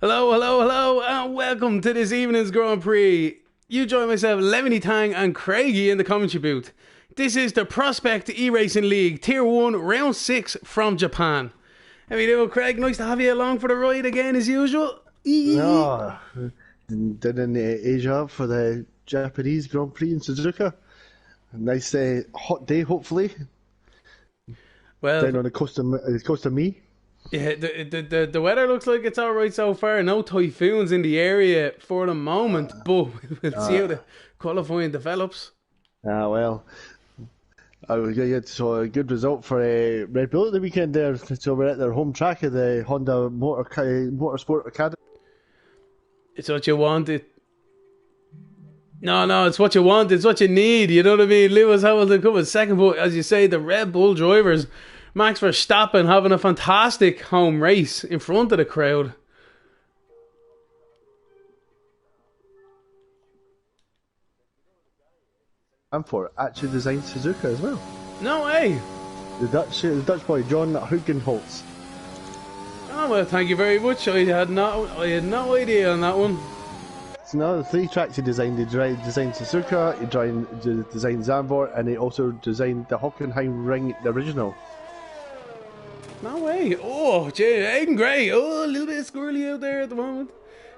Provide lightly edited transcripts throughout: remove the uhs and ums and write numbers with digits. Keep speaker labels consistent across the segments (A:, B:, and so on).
A: Hello, hello, hello, and welcome to this evening's Grand Prix. You join myself, Lemony Tang, and Craigie in the commentary booth. This is the Prospect eRacing League Tier 1 Round 6 from Japan. How you doing, Craig? Nice to have you along for the ride again as usual.
B: No, didn't age up for the Japanese Grand Prix in Suzuka. A nice hot day, hopefully.
A: Well,
B: Down on the coast of me.
A: yeah, the weather looks like it's alright so far. No typhoons in the area for the moment, but we'll see how the qualifying develops.
B: Well, I was going to get a good result for Red Bull at the weekend there. So we're at their home track of the Honda Motorsport Academy.
A: It's what you want. No, it's what you want. It's what you need. You know what I mean? Lewis Hamilton coming second, but as you say, the Red Bull drivers, Max Verstappen having a fantastic home race in front of the crowd.
B: And for actually designed Suzuka as well.
A: No way.
B: The Dutch boy John Hugenholtz.
A: Oh well, thank you very much. I had no idea on that one.
B: So now the three tracks he designed. He designed Suzuka, he designed Zandvoort, and he also designed the Hockenheim Ring, the original.
A: No way. Oh, gee, Aiden Gray. Oh, a little bit squirrely out there at the moment.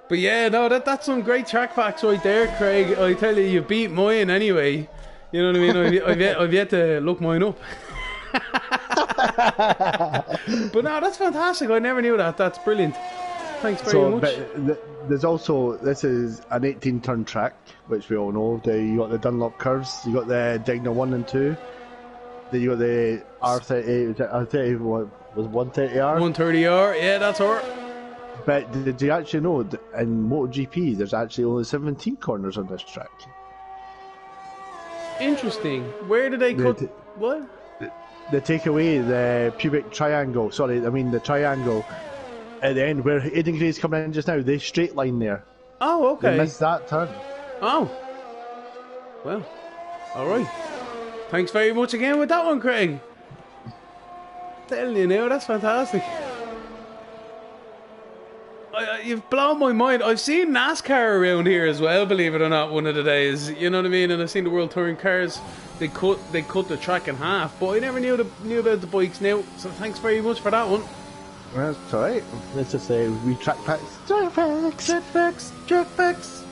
A: But yeah, no, that's some great track facts right there, Craig. I tell you beat mine anyway. You know what I mean? I've yet to look mine up. But no, that's fantastic. I never knew that. That's brilliant. Thanks very much.
B: But there's also, this is an 18-turn track, which we all know. You got the Dunlop curves, you got the Degner 1 and 2, then you got the R30, what was 130R?
A: 130R, yeah, that's her.
B: But did you actually know that in MotoGP there's actually only 17 corners on this track?
A: Interesting. Where did they cut? What?
B: They take away the pubic triangle. Sorry, I mean the triangle at the end where Aiden Gray's coming in just now. They straight line there.
A: Oh, okay.
B: They missed that turn.
A: Oh. Well, alright. Thanks very much again with that one, Craig. Telling you now, that's fantastic. You've blown my mind. I've seen NASCAR around here as well, believe it or not, one of the days. You know what I mean? And I've seen the World Touring Cars. They cut the track in half, but I never knew about the bikes now. So thanks very much for that one.
B: Well, that's alright. Let's just say we track facts. Track facts.
A: Track facts. Track facts.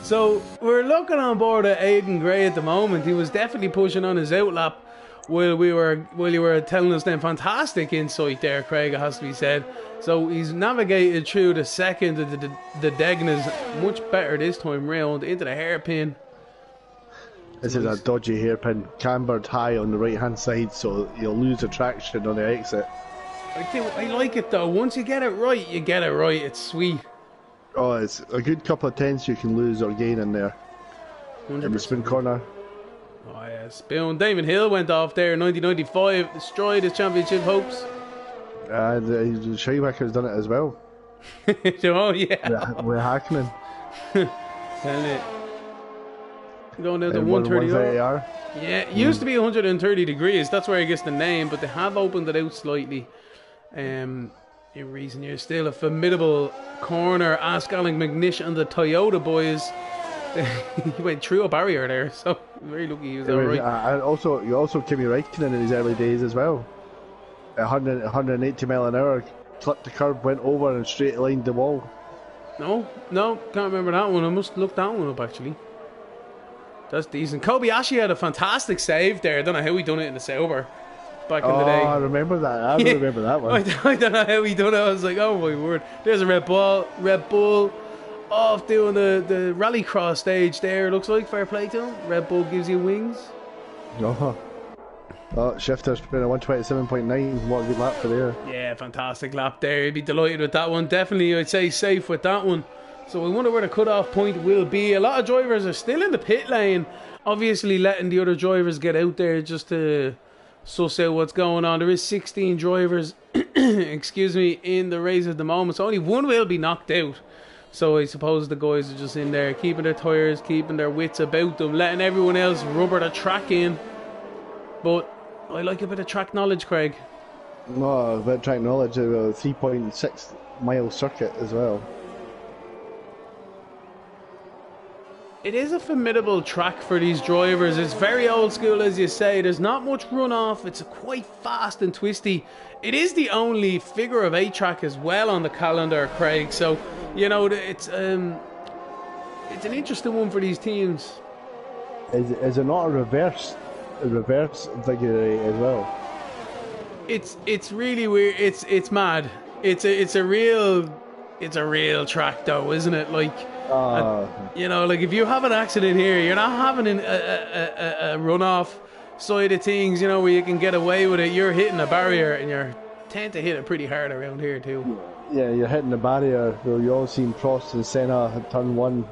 A: So we're looking on board at Aiden Gray at the moment. He was definitely pushing on his outlap while you were telling us them fantastic insight there, Craig, it has to be said. So he's navigated through the second of the Degnas much better this time round into the hairpin.
B: This is a dodgy hairpin, cambered high on the right hand side, so you'll lose the traction on the exit.
A: I like it though. Once you get it right, you get it right. It's sweet.
B: Oh, it's a good couple of tenths you can lose or gain in there.
A: 100%.
B: In the spin corner.
A: Oh yeah, spoon. Damon Hill went off there in 1995, destroyed his championship hopes.
B: The Scheimacher's done it as well.
A: Oh yeah.
B: We're Hackman.
A: Tell it. Going down to 130R. Yeah, it used to be 130 degrees. That's where I guess the name, but they have opened it out slightly. In recent years, still a formidable corner. Ask Alec McNish and the Toyota boys. He went through a barrier there, so very lucky he was alright.
B: You also Kimi Räikkönen in his early days as well. 180 mile an hour, clipped the curb, went over and straight lined the wall.
A: No, can't remember that one. I must look that one up actually. That's decent. Kobayashi had a fantastic save there. I don't know how he done it in the silver back in the day.
B: I remember that. I remember that one.
A: I don't know how he done it. I was like, oh my word. There's a Red Bull off doing the rallycross stage there. Looks like fair play to him. Red Bull gives you wings.
B: Shifter's been a 127.9. What a good lap for there.
A: Yeah, fantastic lap there. You'd be delighted with that one. Definitely, I'd say safe with that one. So I wonder where the cut-off point will be. A lot of drivers are still in the pit lane, obviously letting the other drivers get out there just to suss out what's going on. There is 16 drivers excuse me, in the race at the moment, so only one will be knocked out. So I suppose the guys are just in there keeping their tyres, keeping their wits about them, letting everyone else rubber the track in. But I like a bit of track knowledge, Craig.
B: No, a bit of track knowledge of a 3.6 mile circuit as well.
A: It is a formidable track for these drivers. It's very old school, as you say. There's not much runoff. It's quite fast and twisty. It is the only figure of 8 track as well on the calendar, Craig. So, you know, it's an interesting one for these teams.
B: Is it not a reverse figure 8 as well?
A: It's really weird. It's mad. It's a real track though, isn't it? Like, you know, like if you have an accident here, you're not having a runoff side of things. You know, where you can get away with it. You're hitting a barrier, and you tend to hit it pretty hard around here too.
B: Yeah, you're hitting the barrier. You all seen Prost and Senna at turn 1.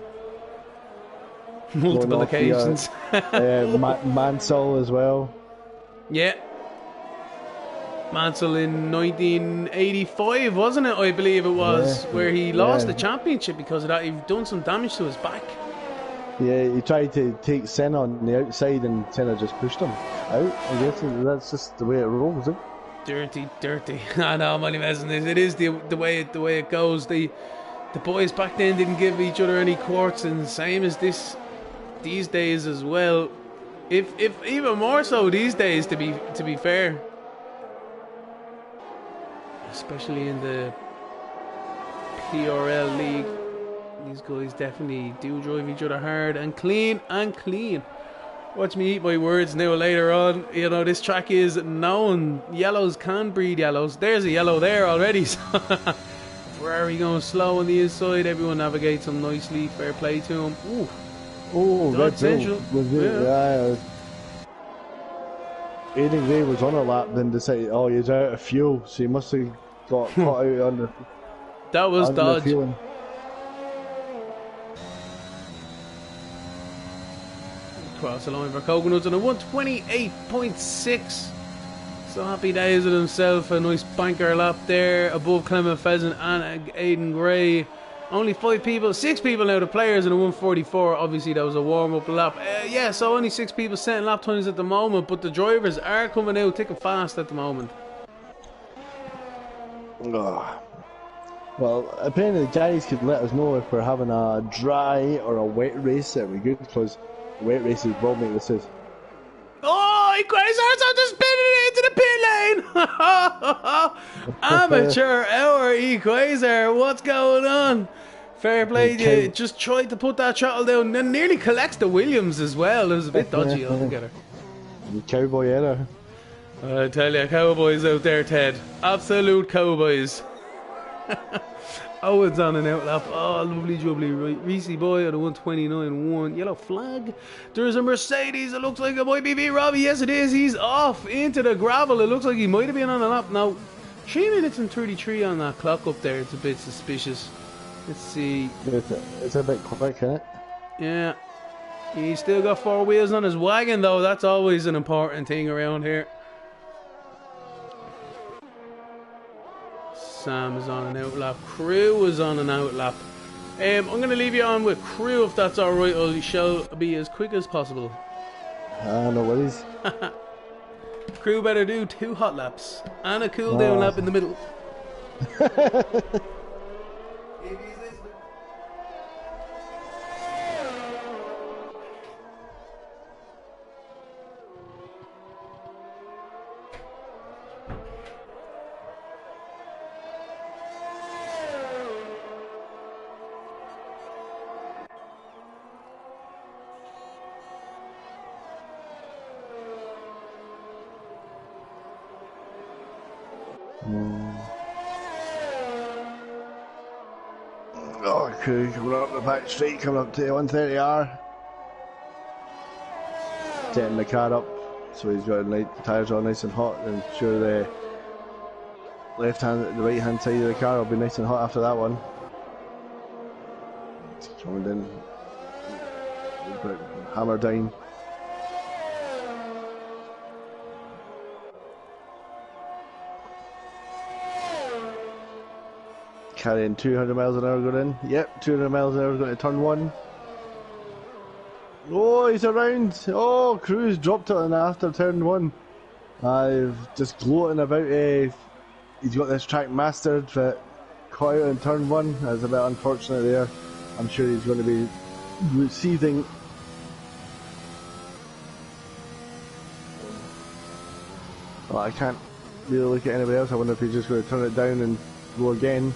A: Multiple occasions.
B: Mansell as well.
A: Yeah. Mansell in 1985, wasn't it? I believe it was, where he lost the championship because of that. He'd done some damage to his back.
B: Yeah, he tried to take Senna on the outside and Senna just pushed him out. I guess that's just the way it rolls, isn't it?
A: Dirty. I know, I'm only messing this. It is the way it goes. The boys back then didn't give each other any quarts, and same as these days as well. If even more so these days, to be fair. Especially in the PRL league, these guys definitely do drive each other hard and clean. Watch me eat my words now later on. You know, this track is known. Yellows can breed yellows. There's a yellow there already. Ferrari going slow on the inside. Everyone navigates them nicely. Fair play to him.
B: Oh,
A: Red Central.
B: Yeah. Aidan Gray was on a lap, then decided, oh, he's out of fuel, so he must have got caught out on the.
A: That was dodge. Cross the line for Coconuts on a 128.6. So happy days with himself. A nice banker lap there above Clement Pheasant and Aidan Gray. Only 6 people now, the players in a 144. Obviously, that was a warm-up lap. Yeah, so only 6 people setting lap times at the moment, but the drivers are coming out thick and fast at the moment.
B: Oh. Well, apparently the guys could let us know if we're having a dry or a wet race. That would be good, because wet races will make this is.
A: Oh, Equazar's on to spin it into the pit lane! Amateur hour, Equazar, what's going on? Fair play to you. Just tried to put that throttle down and nearly collects the Williams as well. It was a bit dodgy altogether.
B: Cowboy error.
A: I tell you, cowboys out there, Ted. Absolute cowboys. Owen's on an outlap. Oh, lovely jubbly. Reese boy at a 129.1. Yellow flag. There's a Mercedes. It looks like it might be V Robbie. Yes, it is. He's off into the gravel. It looks like he might have been on a lap. Now, 3 minutes and 33 on that clock up there. It's a bit suspicious. Let's see.
B: It's a bit quick, isn't it?
A: Yeah. He's still got 4 wheels on his wagon, though. That's always an important thing around here. Sam is on an outlap. Crew is on an outlap. I'm going to leave you on with Crew if that's alright. I shall be as quick as possible.
B: No worries.
A: Crew better do 2 hot laps and a cool down lap in the middle.
B: Oh, Crew coming up the back straight, coming up to the 130R. Setting the car up so he's got the tyres all nice and hot, and sure the right hand side of the car will be nice and hot after that one. It's coming in, hammer down. Carrying 200 miles an hour going in. Yep, 200 miles an hour going to turn 1. Oh, he's around. Oh, Cruz dropped it in after turn 1. I've just gloating about he's got this track mastered, but caught out in turn one. That's a bit unfortunate there. I'm sure he's going to be receiving. Well, I can't really look at anybody else. I wonder if he's just going to turn it down and go again.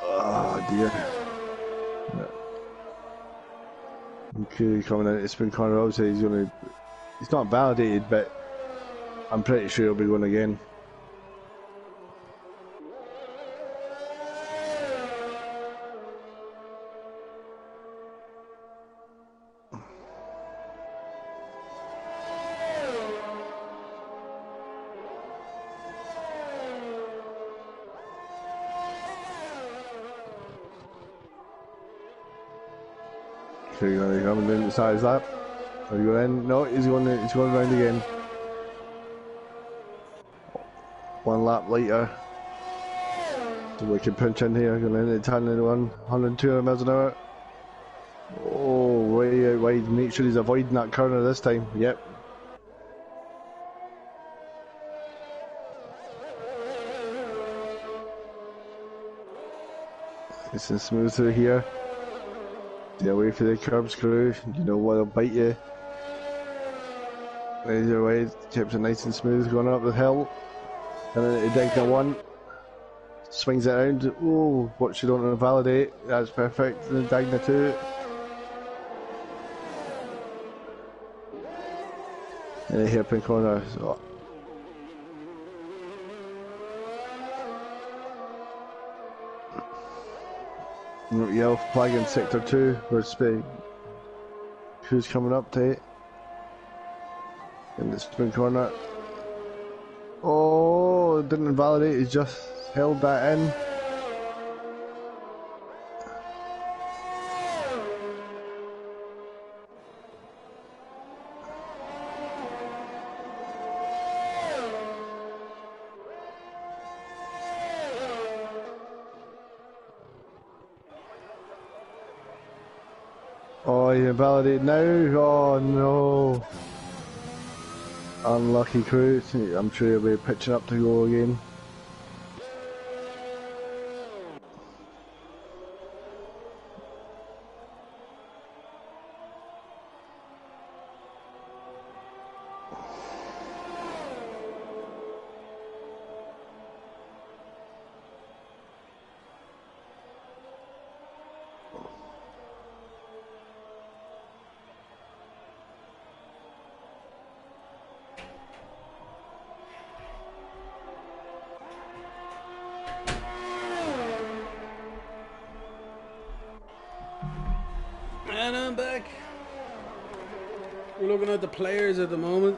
B: Oh dear. Okay, coming in to spin corner. Obviously, he's not validated, but I'm pretty sure he'll be going again. Okay, he's coming in the size lap. Are you going in? No, he's going round again. One lap later. So we can punch in here, going in at turn 102 miles an hour. Oh, way out wide. Make sure he's avoiding that corner this time. Yep. Nice and smooth through here. Stay away for the curbs, crew. You know what'll bite you. Razor away, keeps it nice and smooth going up the hill. And then it digs the one. Swings it around. Oh, what you don't invalidate. That's perfect. And then Dagna 2. And a hairpin corner. So. Yellow flag in sector 2. Where's who's coming up to it? In the spin corner. Oh, didn't invalidate. He just held that in. Oh, he invalidated now. Oh no. Unlucky crew. I'm sure he'll be pitching up to go again.
A: And I'm back. We're looking at the players at the moment.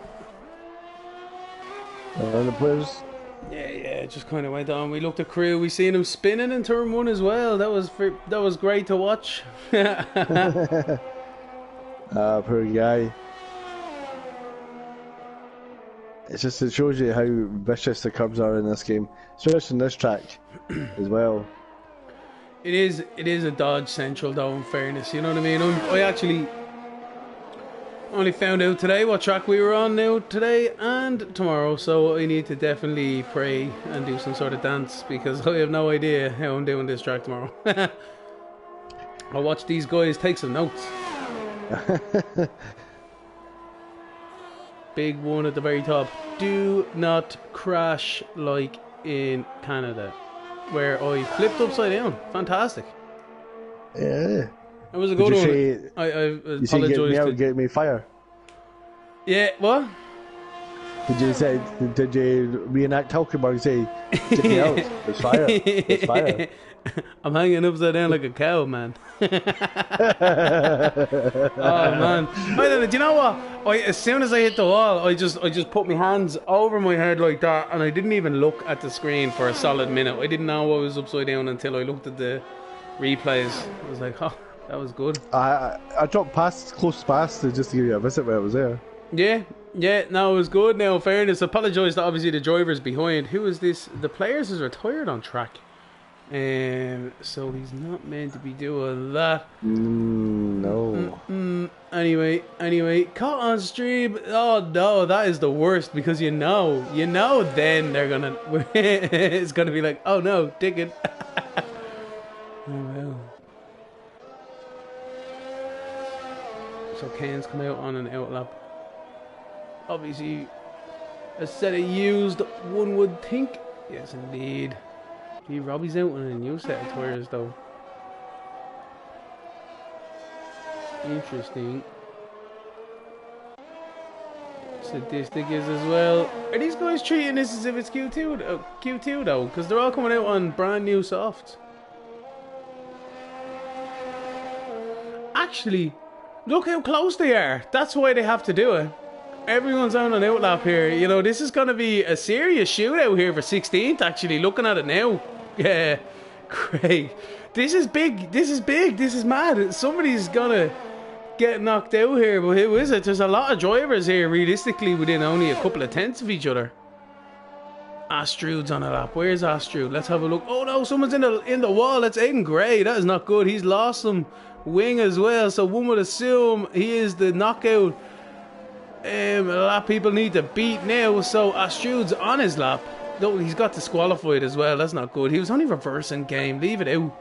B: The players.
A: Yeah, it just kind of went on. We looked at crew. We seen him spinning in turn 1 as well. That was great to watch.
B: Poor guy. It shows you how vicious the curbs are in this game, especially in this track as well.
A: It is a Dodge Central though, in fairness, you know what I mean? I actually only found out today what track we were on now today and tomorrow, so I need to definitely pray and do some sort of dance because I have no idea how I'm doing this track tomorrow. I'll watch these guys take some notes. Big one at the very top. Do not crash like in Canada, where I flipped upside down. Fantastic.
B: Yeah.
A: It was a good one. I apologise.
B: Get me fire.
A: Yeah, what?
B: Did you reenact Hulkenberg say, get me out, there's fire, there's fire.
A: I'm hanging upside down like a cow, man. Oh, man. Do you know what? As soon as I hit the wall, I just put my hands over my head like that, and I didn't even look at the screen for a solid minute. I didn't know I was upside down until I looked at the replays. I was like, oh, that was good.
B: I dropped close past just to give you a visit while I was there.
A: Yeah, no, it was good. Now, in fairness, apologise to obviously the drivers behind. Who is this? The players is retired on track. So he's not meant to be doing that.
B: No.
A: Anyway, caught on stream. Oh no, that is the worst because you know, then they're gonna, it's gonna be like, oh no, digging. Oh well. So Kane's come out on an outlap. Obviously, a set of used, one would think. Yes, indeed. Gee, Robbie's out on a new set of tires, though. Interesting. Statistic is as well. Are these guys treating this as if it's Q2 though? Because they're all coming out on brand new softs. Actually, look how close they are. That's why they have to do it. Everyone's on an outlap here. You know, this is going to be a serious shootout here for 16th, actually, looking at it now. Yeah, Craig. This is big. This is mad. Somebody's going to get knocked out here, but who is it? There's a lot of drivers here, realistically, within only a couple of tenths of each other. Astrude's on a lap. Where's Astrude? Let's have a look. Oh no, someone's in the wall. That's Aiden Gray. That is not good. He's lost some wing as well, so one would assume he is the knockout. A lot of people need to beat now, so Astrude's on his lap. No, he's got disqualified as well. That's not good. He was only reversing game. Leave it out.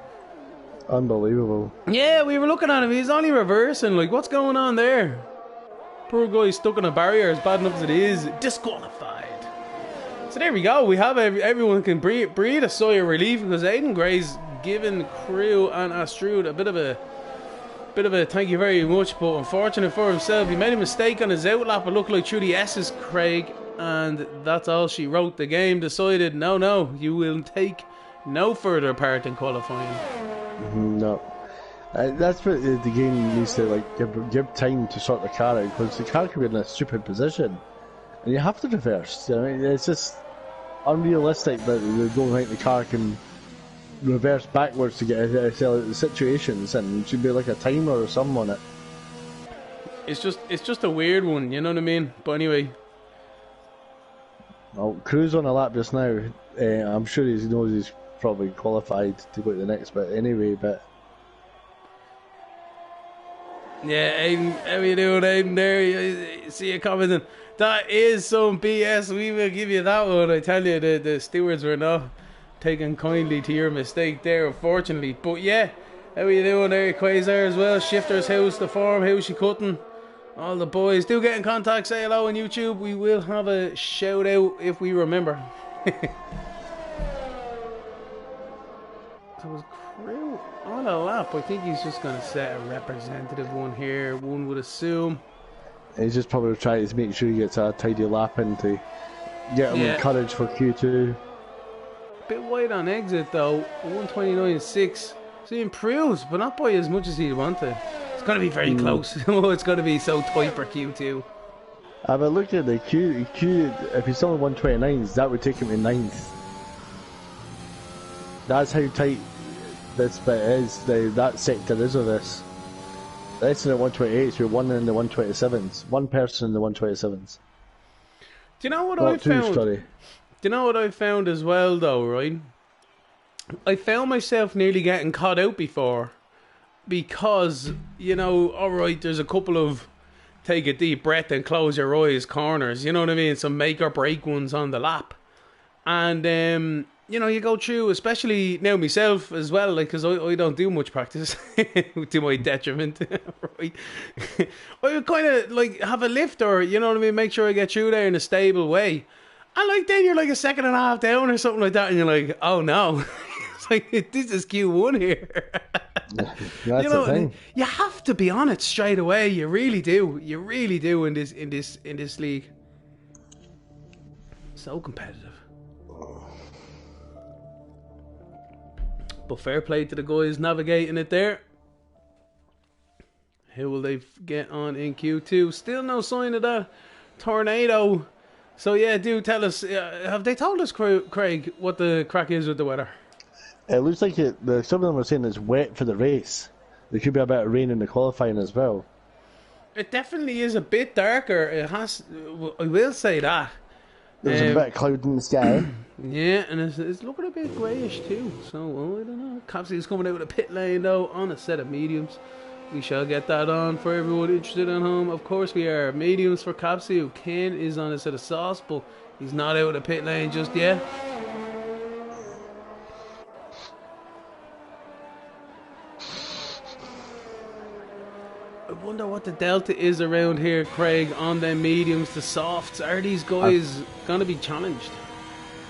B: Unbelievable.
A: Yeah, we were looking at him. He's only reversing. Like, what's going on there? Poor guy stuck in a barrier. As bad enough as it is, disqualified. So there we go. We have everyone can breathe a sigh of relief because Aiden Gray's given Crew and Astrude a bit of a thank you very much, but unfortunate for himself. He made a mistake on his outlap. It looked like through the S's, Craig, and that's all she wrote. The game decided, no, you will take no further part in qualifying.
B: No. That's what the game needs to like give time to sort the car out, because the car could be in a stupid position and you have to reverse. I mean, it's just unrealistic that they don't think the car can reverse backwards to get out of the situations, and it should be like a timer or something on it.
A: It's just a weird one, you know what I mean? But anyway.
B: Well, Crew's on a lap just now. I'm sure he knows he's probably qualified to go to the next bit anyway, but
A: yeah, Aiden, how you doing, Aiden? There, you see you commenting. That is some BS. We will give you that one. I tell you, the stewards were not taking kindly to your mistake there, unfortunately. But yeah, how you doing there, Quasar as well? Shifter's house, the farmhouse, she cutting. All the boys do get in contact. Say hello on YouTube. We will have a shout out if we remember. So was Crew on a lap? I think he's just going to set a representative one here, one would assume.
B: He's just probably trying to make sure he gets a tidy lap in to get him encouraged for Q2.
A: Bit wide on exit though, 129.6. So he improves, but not by as much as he'd wanted. It's going to be very close. It's going to be so tight for Q2.
B: But look at the Q. If he's still in 129s, that would take him to 9th. That's how tight this bit is. That sector is of this. The rest of the 128s, we're one in the 127s. One person in the 127s.
A: Do you know what I found? Do you know what I found as well, though, right? I found myself nearly getting caught out before. Because, you know, alright, there's a couple of take a deep breath and close your eyes corners. You know what I mean? Some make or break ones on the lap. And, you know, you go through, especially now myself as well, like, because I don't do much practice to my detriment, right? I would kind of, like, have a lift or, you know what I mean, make sure I get through there in a stable way. And, like, then you're, like, a second and a half down or something like that, and you're like, oh, no. It's like, this is Q1 here.
B: That's
A: you know,
B: the thing.
A: You have to be on it straight away. You really do. You really do in this league. So competitive. But fair play to the guys navigating it there. Who will they get on in Q2? Still no sign of that tornado. So yeah, do tell us. Have they told us, Craig, what the crack is with the weather?
B: It looks like some of them are saying it's wet for the race. There could be a bit of rain in the qualifying as well.
A: It definitely is a bit darker. It has. I will say that.
B: There's a bit of cloud in the sky.
A: Yeah, and it's looking a bit greyish too. So I don't know. Capsule coming out with a pit lane though on a set of mediums. We shall get that on for everyone interested at home. Of course we are. Mediums for Capsule. Ken is on a set of sauce, but he's not out of the pit lane just yet. I wonder what the delta is around here, Craig, on them mediums to softs. Are these guys going to be challenged?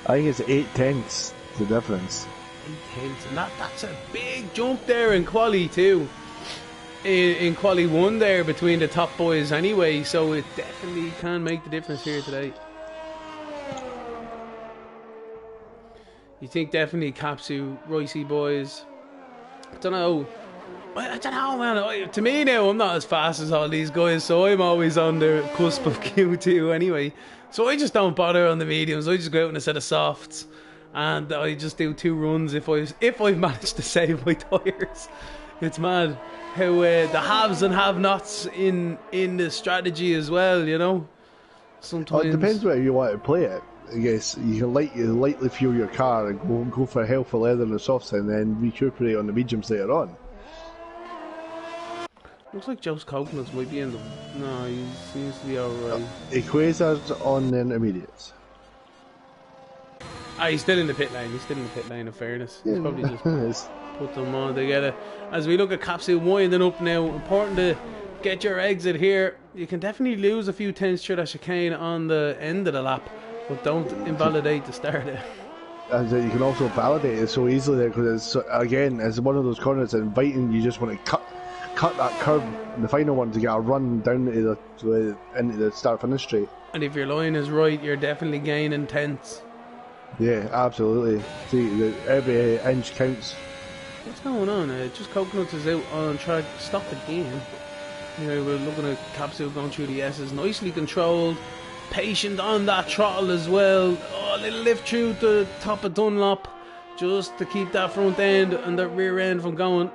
B: I think it's 8/10 the difference.
A: 8/10, and that's a big jump there in quali too. In quali 1 there between the top boys anyway, so it definitely can make the difference here today. You think definitely Capsu, Ricey boys? I don't know, man. To me now, I'm not as fast as all these guys, so I'm always on the cusp of Q2 anyway. So I just don't bother on the mediums. I just go out in a set of softs, and I just do 2 runs if I've managed to save my tires. It's mad how the haves and have-nots in the strategy as well. You know, sometimes
B: it depends where you want to play it. I guess you can lightly fuel your car and go for hell for leather and the softs, and then recuperate on the mediums later on.
A: Looks like Joe's Coconuts might be in them. No, he seems to be alright.
B: Equator's on the intermediates.
A: He's still in the pit lane. In fairness, he's probably just put them on together. As we look at Capsule winding up now, important to get your exit here. You can definitely lose a few tenths through that chicane on the end of the lap, but don't invalidate the start.
B: And you can also validate it so easily there, because it's one of those corners that's inviting. You just want to cut that curve in the final one to get a run down into the start-finish straight. And
A: if your line is right, you're definitely gaining tenths.
B: Yeah, absolutely. See, every inch counts.
A: What's going on? Just Coconuts is out on track. Stop again. Here we're looking at Capsule going through the S's. Nicely controlled. Patient on that throttle as well. Oh, a little lift through the top of Dunlop just to keep that front end and the rear end from going.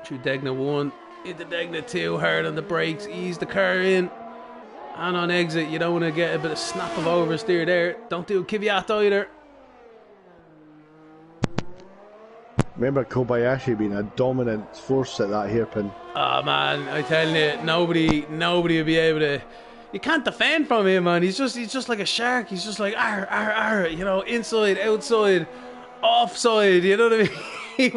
A: Through Degna 1 into Degna 2, hard on the brakes, ease the car in, and on exit you don't want to get a bit of snap of oversteer there. Don't do a Kvyat either.
B: Remember Kobayashi being a dominant force at that hairpin.
A: Oh man, I tell you, nobody will be able to. You can't defend from him, man. He's just like a shark. He's just like arr, arr, arr, you know, inside, outside, offside. You know what I mean? He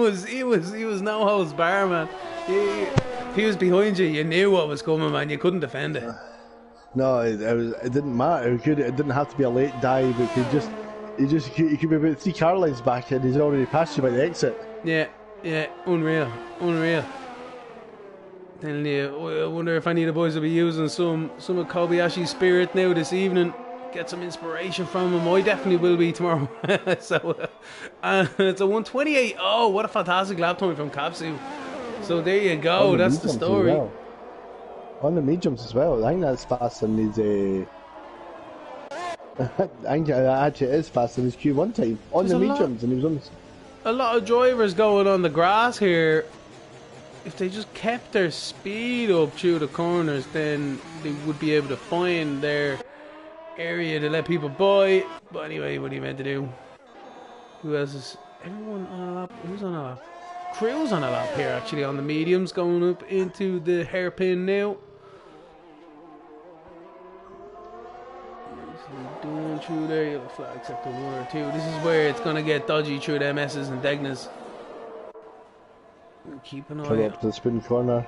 A: was no holds bar, man. If he was behind you, you knew what was coming, man. You couldn't defend it.
B: No, it didn't matter. It didn't have to be a late dive. He could be about 3 car lines back, and he's already passed you by the exit.
A: Yeah, unreal. Telling you, I wonder if any of the boys will be using some of Kobayashi's spirit now this evening. Get some inspiration from him. I definitely will be tomorrow. So it's a 1:28. Oh, what a fantastic lap time from Capsu. So there you go. That's the story.
B: Well. On the mediums as well. I think that's faster than his. I think actually it is faster than his Q1 time on the mediums, and he was on.
A: A lot of drivers going on the grass here. If they just kept their speed up through the corners, then they would be able to find their area to let people by. But anyway, what are you meant to do? Who else is everyone on a lap? Who's on a lap? Crew's on a lap here actually on the mediums, going up into the hairpin now. Doing through there, yellow flag except the 1 or 2. This is where it's gonna get dodgy through the MS's and Degnas. Keep an eye
B: Come up to the spin corner.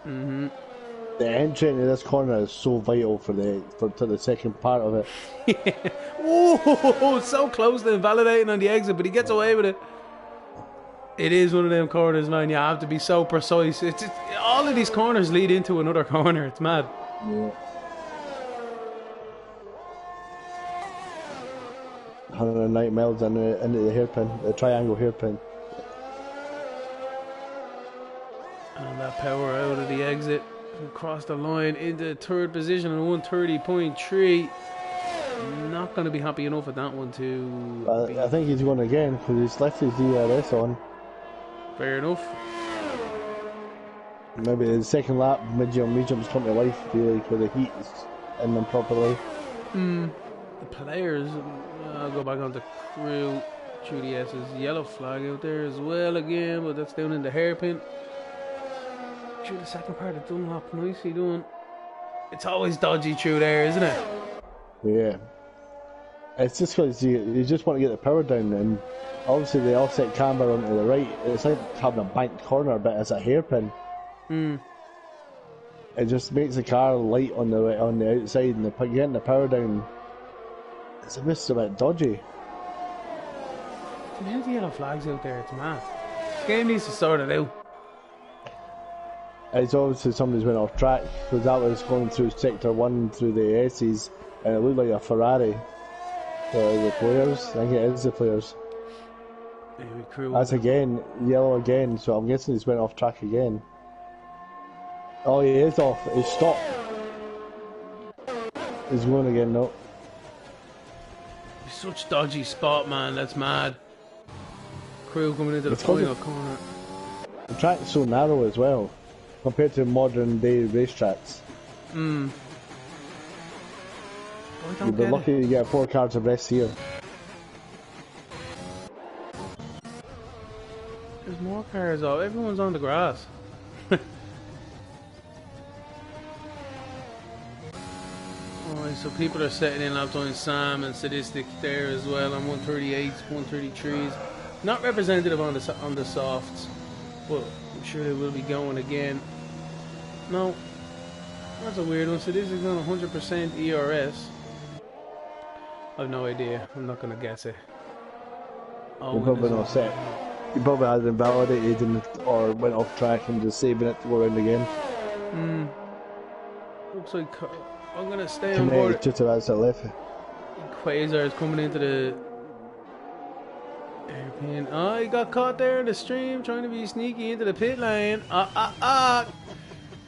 B: The entry into this corner is so vital for the second part of it.
A: Yeah. Oh, so close to invalidating on the exit, but he gets away with it. It is one of them corners, man. You have to be so precise. It's all of these corners lead into another corner. It's mad.
B: Yeah. 109 miles into the hairpin, the triangle hairpin.
A: And that power out of the exit. Across the line into third position on 130.3. Not going to be happy enough with that one to
B: I think he's going again because he's left his DRS on.
A: Fair enough.
B: Maybe the second lap, medium's come to life, really, where the heat is in them properly.
A: The players, I'll go back on the crew. Trudy S's yellow flag out there as well again, but that's down in the hairpin. Through the second part of Dunlop, nicely done. It's always dodgy through there, isn't it?
B: Yeah. It's just because you just want to get the power down, and obviously the offset camber onto the right, it's like having a banked corner, but it's a hairpin. It just makes the car light on the outside, and getting the power down, it's just a bit dodgy.
A: How many yellow flags out there? It's mad. This game needs to sort it out.
B: It's obviously somebody's went off track, because that was going through sector 1 through the S's, and it looked like a Ferrari. The players, I think it is the players. That's again, yellow again, so I'm guessing he's went off track again. Oh, he is off, he's stopped. He's going again now.
A: Such dodgy spot, man, that's mad. Crew coming into the final corner.
B: The track's so narrow as well, compared to modern day racetracks. You'd be lucky to get 4 cars abreast here.
A: There's more cars off, everyone's on the grass. Alright, so people are setting in lap time. Sam and Sadistic there as well on 138s, 133s. Not representative on the softs, but I'm sure they will be going again. No, that's a weird one. Sadistic's on 100% ERS. I have no idea. I'm not going to guess it.
B: Oh, you're probably not set. You probably had it invalidated or went off track and just saving it to go around again.
A: Looks like I'm going to stay on board.
B: Just about to left.
A: Quasar is coming into the airplane. Oh, he got caught there in the stream trying to be sneaky into the pit lane. Oh,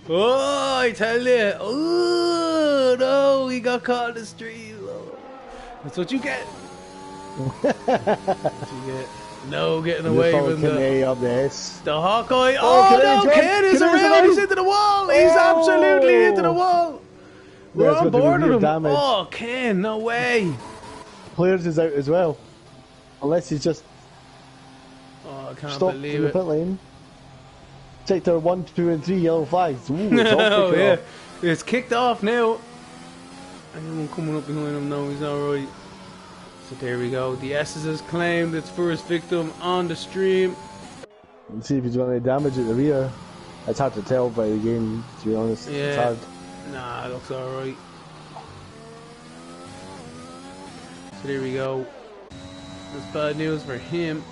A: I tell you. Oh, no, he got caught in the stream. Oh. That's what you get. That's what you get. No getting away with the Hawkeye. Oh, no, Ken is around. He's into the wall. He's absolutely into the wall. We're on board with him. Damage. Oh, Ken, no way.
B: Players is out as well. Unless he's just
A: I can't
B: stopped
A: believe
B: in the pit lane. Sector 1, 2 and 3 yellow flags. Ooh, it's all off.
A: It's kicked off now. Anyone coming up behind him? No, he's alright. So there we go. The Esses has claimed its first victim on the stream.
B: Let's see if he's got any damage at the rear. It's hard to tell by the game, to be honest.
A: Yeah.
B: It's hard.
A: Nah, it looks alright. So there we go. That's bad news for him.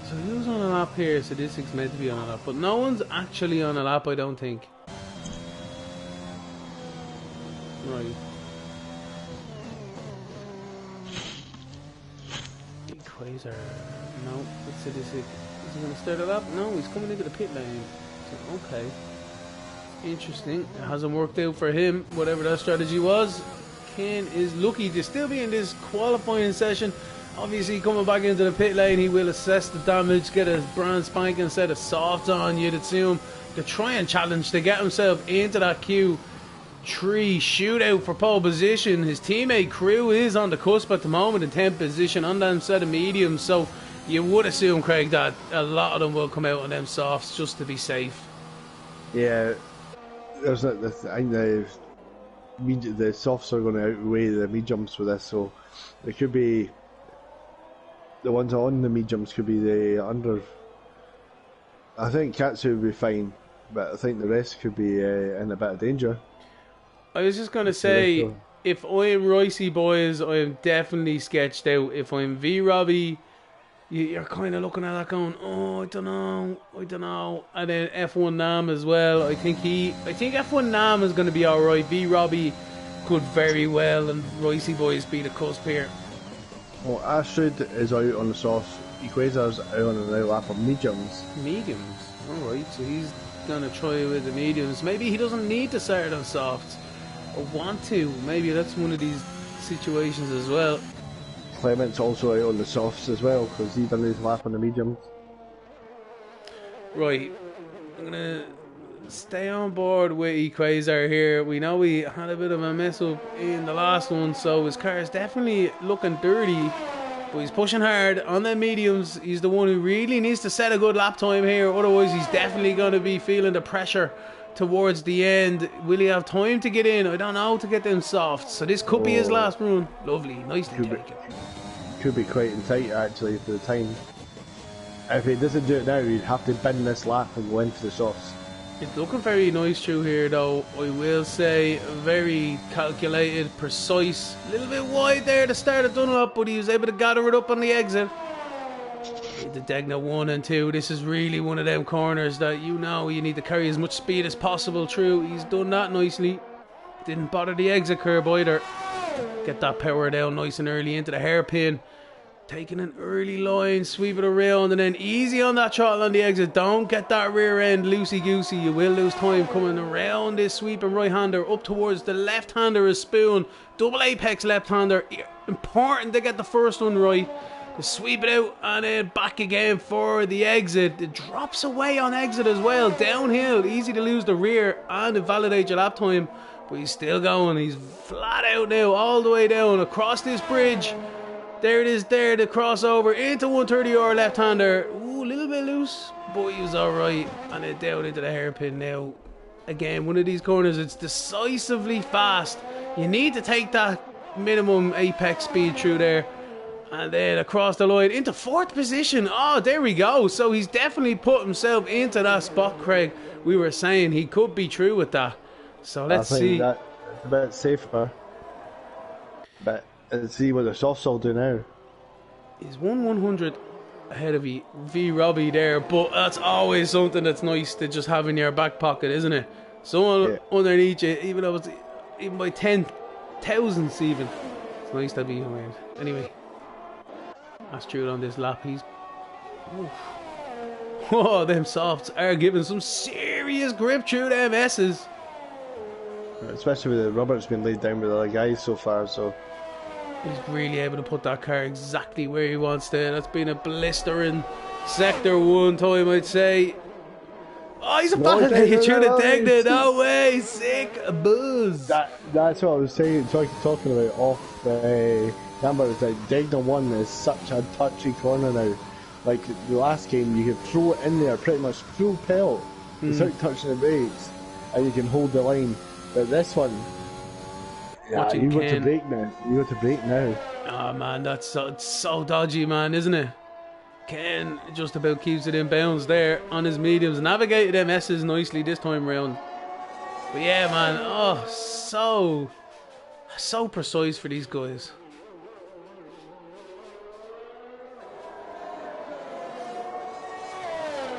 A: So who's on a lap here? So this is meant to be on a lap, but no one's actually on a lap, I don't think. Right. Quasar. No, let's see this. Is he going to start a lap? No, he's coming into the pit lane. So, okay. Interesting. It hasn't worked out for him, whatever that strategy was. Ken is lucky to still be in this qualifying session. Obviously, coming back into the pit lane, he will assess the damage, get a brand spanking set of softs on, you'd assume, to try and challenge to get himself into that Q3 shootout for pole position. His teammate Crew is on the cusp at the moment in 10th position on them set of mediums, so you would assume, Craig, that a lot of them will come out on them softs just to be safe.
B: Yeah, I think the softs are going to outweigh the mediums for this, so it could be the ones on the mediums could be the under. I think Katsu would be fine, but I think the rest could be in a bit of danger.
A: I was just going to say, if I'm Ricey boys, I'm definitely sketched out. If I'm V-Robbie, you're kind of looking at that going, oh, I don't know. And then F1 Nam as well. I think F1 Nam is going to be alright. V-Robbie could very well, and Ricey boys be the cusp here.
B: Well, Astrid is out on the softs. Equator's out on the lap of mediums.
A: Mediums? Alright, so he's going to try with the mediums. Maybe he doesn't need to start on softs. want to. Maybe that's one of these situations as well.
B: Clement's also out on the softs as well because he done his lap on the mediums.
A: Right, I'm gonna stay on board with Equazar here. We know we had a bit of a mess up in the last one, so his car is definitely looking dirty. But he's pushing hard on the mediums. He's the one who really needs to set a good lap time here. Otherwise, he's definitely going to be feeling the pressure towards the end. Will he have time to get in? I don't know, to get them softs. So this could be his last run. Lovely, nicely taken.
B: Could be quite tight actually for the time. If he doesn't do it now, he'd have to bin this lap and go into the softs.
A: It's looking very nice through here though, I will say. Very calculated, precise. A little bit wide there to start of Dunlop, but he was able to gather it up on the exit. The Degna 1 and 2, this is really one of them corners that you need to carry as much speed as possible through. He's done that nicely. Didn't bother the exit curb either. Get that power down nice and early into the hairpin. Taking an early line, sweep it around, and then easy on that throttle on the exit. Don't get that rear end loosey-goosey. You will lose time coming around this sweeping right-hander up towards the left-hander is Spoon. Double apex left-hander. Important to get the first one right. To sweep it out and then back again for the exit. It drops away on exit as well. Downhill, easy to lose the rear and invalidate your lap time. But he's still going. He's flat out now, all the way down across this bridge. There it is there, the crossover into 130R left-hander. Ooh, a little bit loose, but he was alright. And then down into the hairpin now. Again, one of these corners, it's decisively fast. You need to take that minimum apex speed through there. And then across the line into 4th position. Oh, there we go. So he's definitely put himself into that spot, Craig. We were saying he could be true with that. So let's see.
B: That's a bit safer. But let's see what the softs will do now.
A: He's 1/100 ahead of V Robbie there, but that's always something that's nice to just have in your back pocket, isn't it? Someone underneath you, even though it's even by 10 thousandths even. It's nice to be behind. Anyway, that's true on this lap. He's oh, them softs are giving some serious grip through them S's.
B: Especially with the rubber that's been laid down with the other guys so far, so
A: he's really able to put that car exactly where he wants to. That's been a blistering sector 1 time, I'd say. Oh, he's a battle through the Degna. No way, sick buzz.
B: That's what I was saying, talking about off number. It's like Degna 1 is such a touchy corner now. Like the last game, you could throw it in there pretty much full pelt without touching the brakes, and you can hold the line. But this one, yeah, you got to brake now. You got to brake now.
A: Oh man, that's so dodgy, man, isn't it? Ken just about keeps it in bounds there on his mediums. Navigated them S's nicely this time round. But yeah, man, oh, so precise for these guys.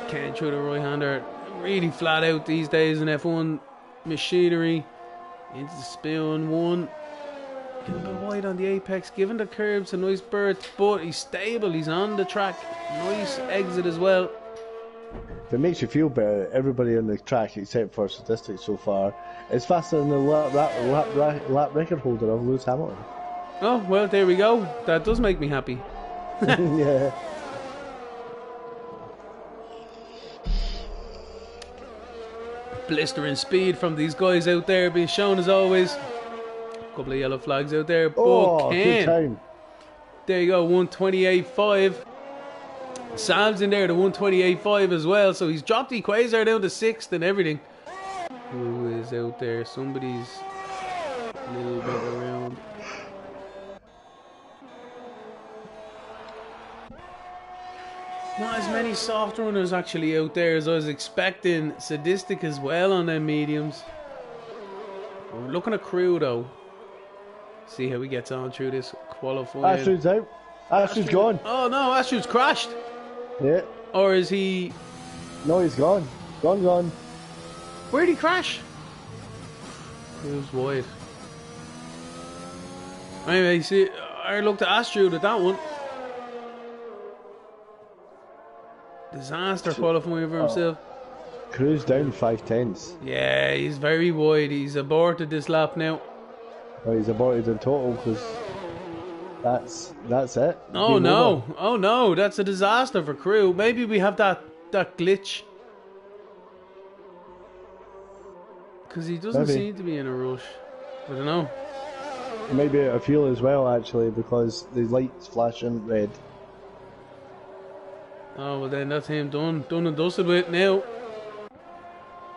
A: Ken through the right-hander, really flat out these days in F1 machinery. Into the Spoon 1. A little bit wide on the apex, giving the curbs a nice berth, but he's stable, he's on the track. Nice exit as well.
B: If it makes you feel better, everybody on the track, except for statistics so far, is faster than the lap record holder of Lewis Hamilton.
A: Oh, well, there we go. That does make me happy.
B: Yeah.
A: Blistering speed from these guys out there being shown as always. A couple of yellow flags out there.
B: Oh,
A: Ken,
B: good time.
A: there you go, 128.5. Sam's in there to 128.5 as well, so he's dropped Equazar down to 6th and everything. Who is out there? Somebody's a little bit around. Not as many soft runners actually out there as I was expecting. Sadistic as well on them mediums. We're looking at Crew though. See how he gets on through this qualifying.
B: Ashton's out. Ashton's gone.
A: Oh no, Ashton's crashed.
B: Yeah.
A: Or is he...
B: No, he's gone. Gone.
A: Where'd he crash? Crew's wide. Anyway, see, I looked at Astrid at that one. Disaster qualifying for himself.
B: Crew's down 5 tenths.
A: Yeah, he's very wide. He's aborted this lap now.
B: Well, he's aborted in total because that's it.
A: Oh
B: Game
A: no!
B: over.
A: Oh no! That's a disaster for crew. Maybe we have that glitch because he doesn't
B: Maybe.
A: seem to be in a rush. I don't know.
B: It might be out of fuel as well, actually, because the lights flashing red.
A: Oh well, then that's him done and dusted with now.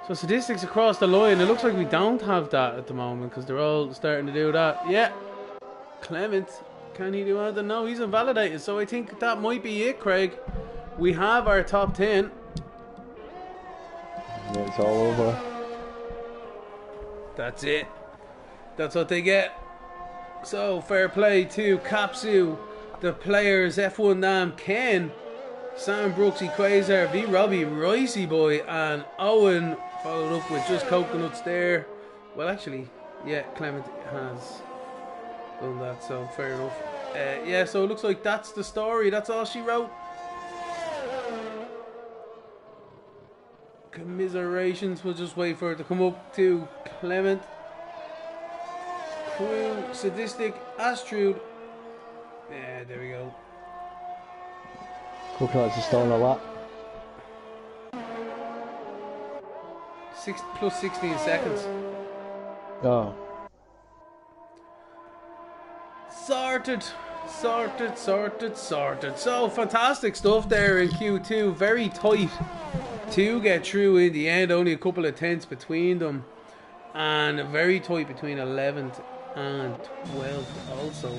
A: So statistics across the line. It looks like we don't have that at the moment because they're all starting to do that. Yeah, Clement, can he do anything? No, he's invalidated. So I think that might be it, Craig. We have our top 10.
B: It's all over.
A: That's it. That's what they get. So fair play to Kapsu, the players, F1 Nam, Ken, Sam Brooksy, Quasar, V Robbie, Ricey Boy, and Owen, followed up with just coconuts there. Well, actually, yeah, Clement has done that, so fair enough. Yeah, so it looks like that's the story. That's all she wrote. Commiserations. We'll just wait for it to come up to Clement. Crew, Sadistic, Astrude. Yeah, there we go.
B: Coconuts are still on the lap.
A: 6 plus 16 seconds.
B: Oh.
A: Sorted. So fantastic stuff there in Q2. Very tight to get through in the end. Only a couple of tenths between them. And very tight between 11th and 12th also.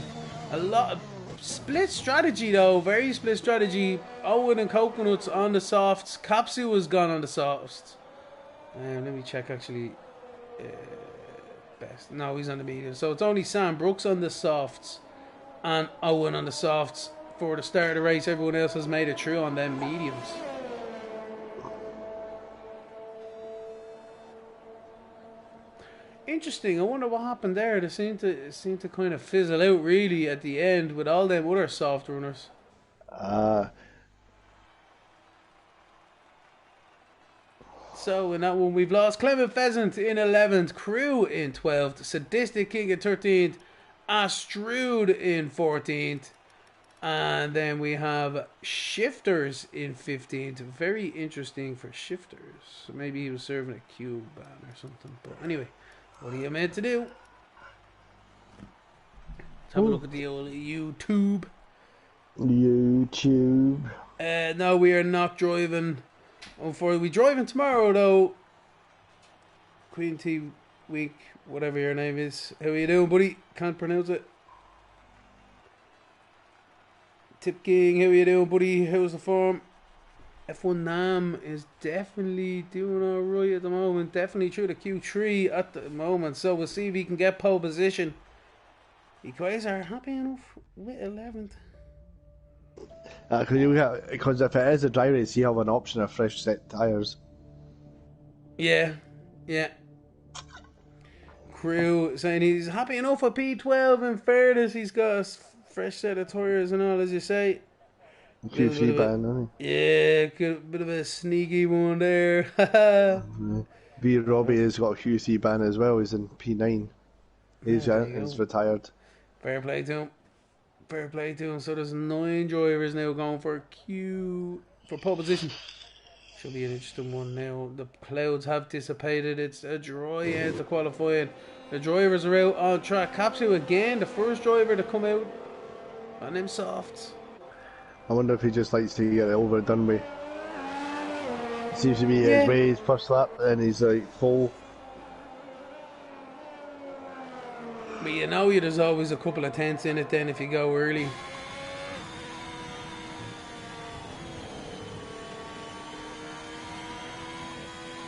A: A lot of split strategy though. Very split strategy. Owen and Coconuts on the softs. Kapsu has gone on the softs. Let me check actually. Best. No, he's on the medium. So it's only Sam Brooks on the softs and Owen on the softs for the start of the race. Everyone else has made it through on them mediums. Interesting. I wonder what happened there. They seem to kind of fizzle out really at the end with all them other soft runners. So in that one we've lost Clement Pheasant in 11th, Crew in 12th, Sadistic King in 13th, Astrude in 14th, and then we have Shifters in 15th. Very interesting for Shifters. So maybe he was serving a cube ban or something. But anyway, what are you meant to do? Let's have a look at the old YouTube. No, we are not driving. Unfortunately, we driving tomorrow though. Queen T Week, whatever your name is. How are you doing, buddy? Can't pronounce it. Tip King, how are you doing, buddy? How's the form? F1 Nam is definitely doing alright at the moment. Definitely through the Q3 at the moment. So we'll see if he can get pole position. You guys are happy enough with 11th.
B: Because if it is a dry race, you have an option of fresh set tyres.
A: Yeah. Crew saying he's happy enough with P12. In fairness, he's got a fresh set of tyres and all, as you say.
B: QC ban, isn't he?
A: Yeah, a bit of a sneaky one there.
B: V Robbie has got a QC ban as well. He's in P9. He's retired.
A: Fair play to him. So there's 9 drivers now going for pole position. Should be an interesting one now. The clouds have dissipated. It's a dry end to qualifying. The drivers are out on track. Kapsu again, the first driver to come out on them softs.
B: I wonder if he just likes to get it over and done with. Seems to be his way, his first lap, and he's like full.
A: But you know, there's always a couple of tenths in it then if you go early.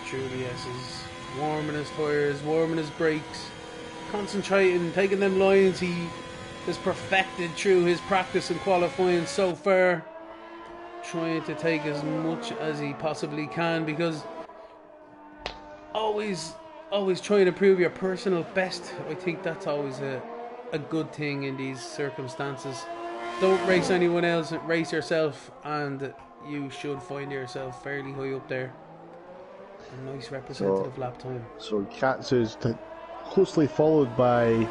A: Truly, yes, he's warming his tyres, warming his brakes, concentrating, taking them lines he has perfected through his practice and qualifying so far. Trying to take as much as he possibly can, because always trying to prove your personal best. I think that's always a good thing in these circumstances. Don't race anyone else, race yourself, and you should find yourself fairly high up there. A nice representative lap time.
B: So Katsu's closely followed by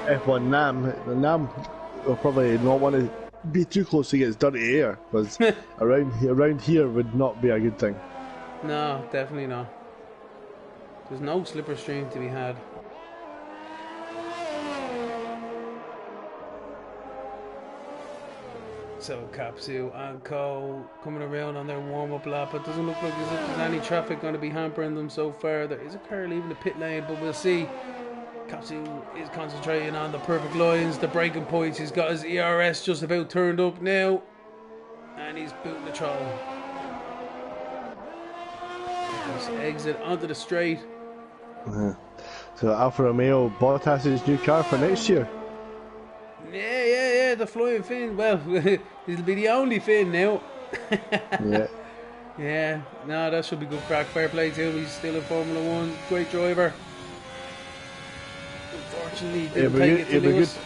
B: F1 Nam. The Nam will probably not want to be too close to get dirty air, because around here would not be a good thing.
A: No, definitely not. There's no slipper stream to be had. So Capsu and Co coming around on their warm-up lap. It doesn't look like there's any traffic going to be hampering them so far. There is a car leaving the pit lane, but we'll see. Capsu is concentrating on the perfect lines, the braking points. He's got his ERS just about turned up now, and he's booting the throttle. Just exit onto the straight.
B: So Alfa Romeo Bottas's new car for next year.
A: Yeah, the flying Finn. Well, it'll be the only Finn now.
B: Yeah.
A: Yeah, no, that should be good crack. Fair play to him. He's still in Formula 1. Great driver. Unfortunately, didn't take it to Lewis.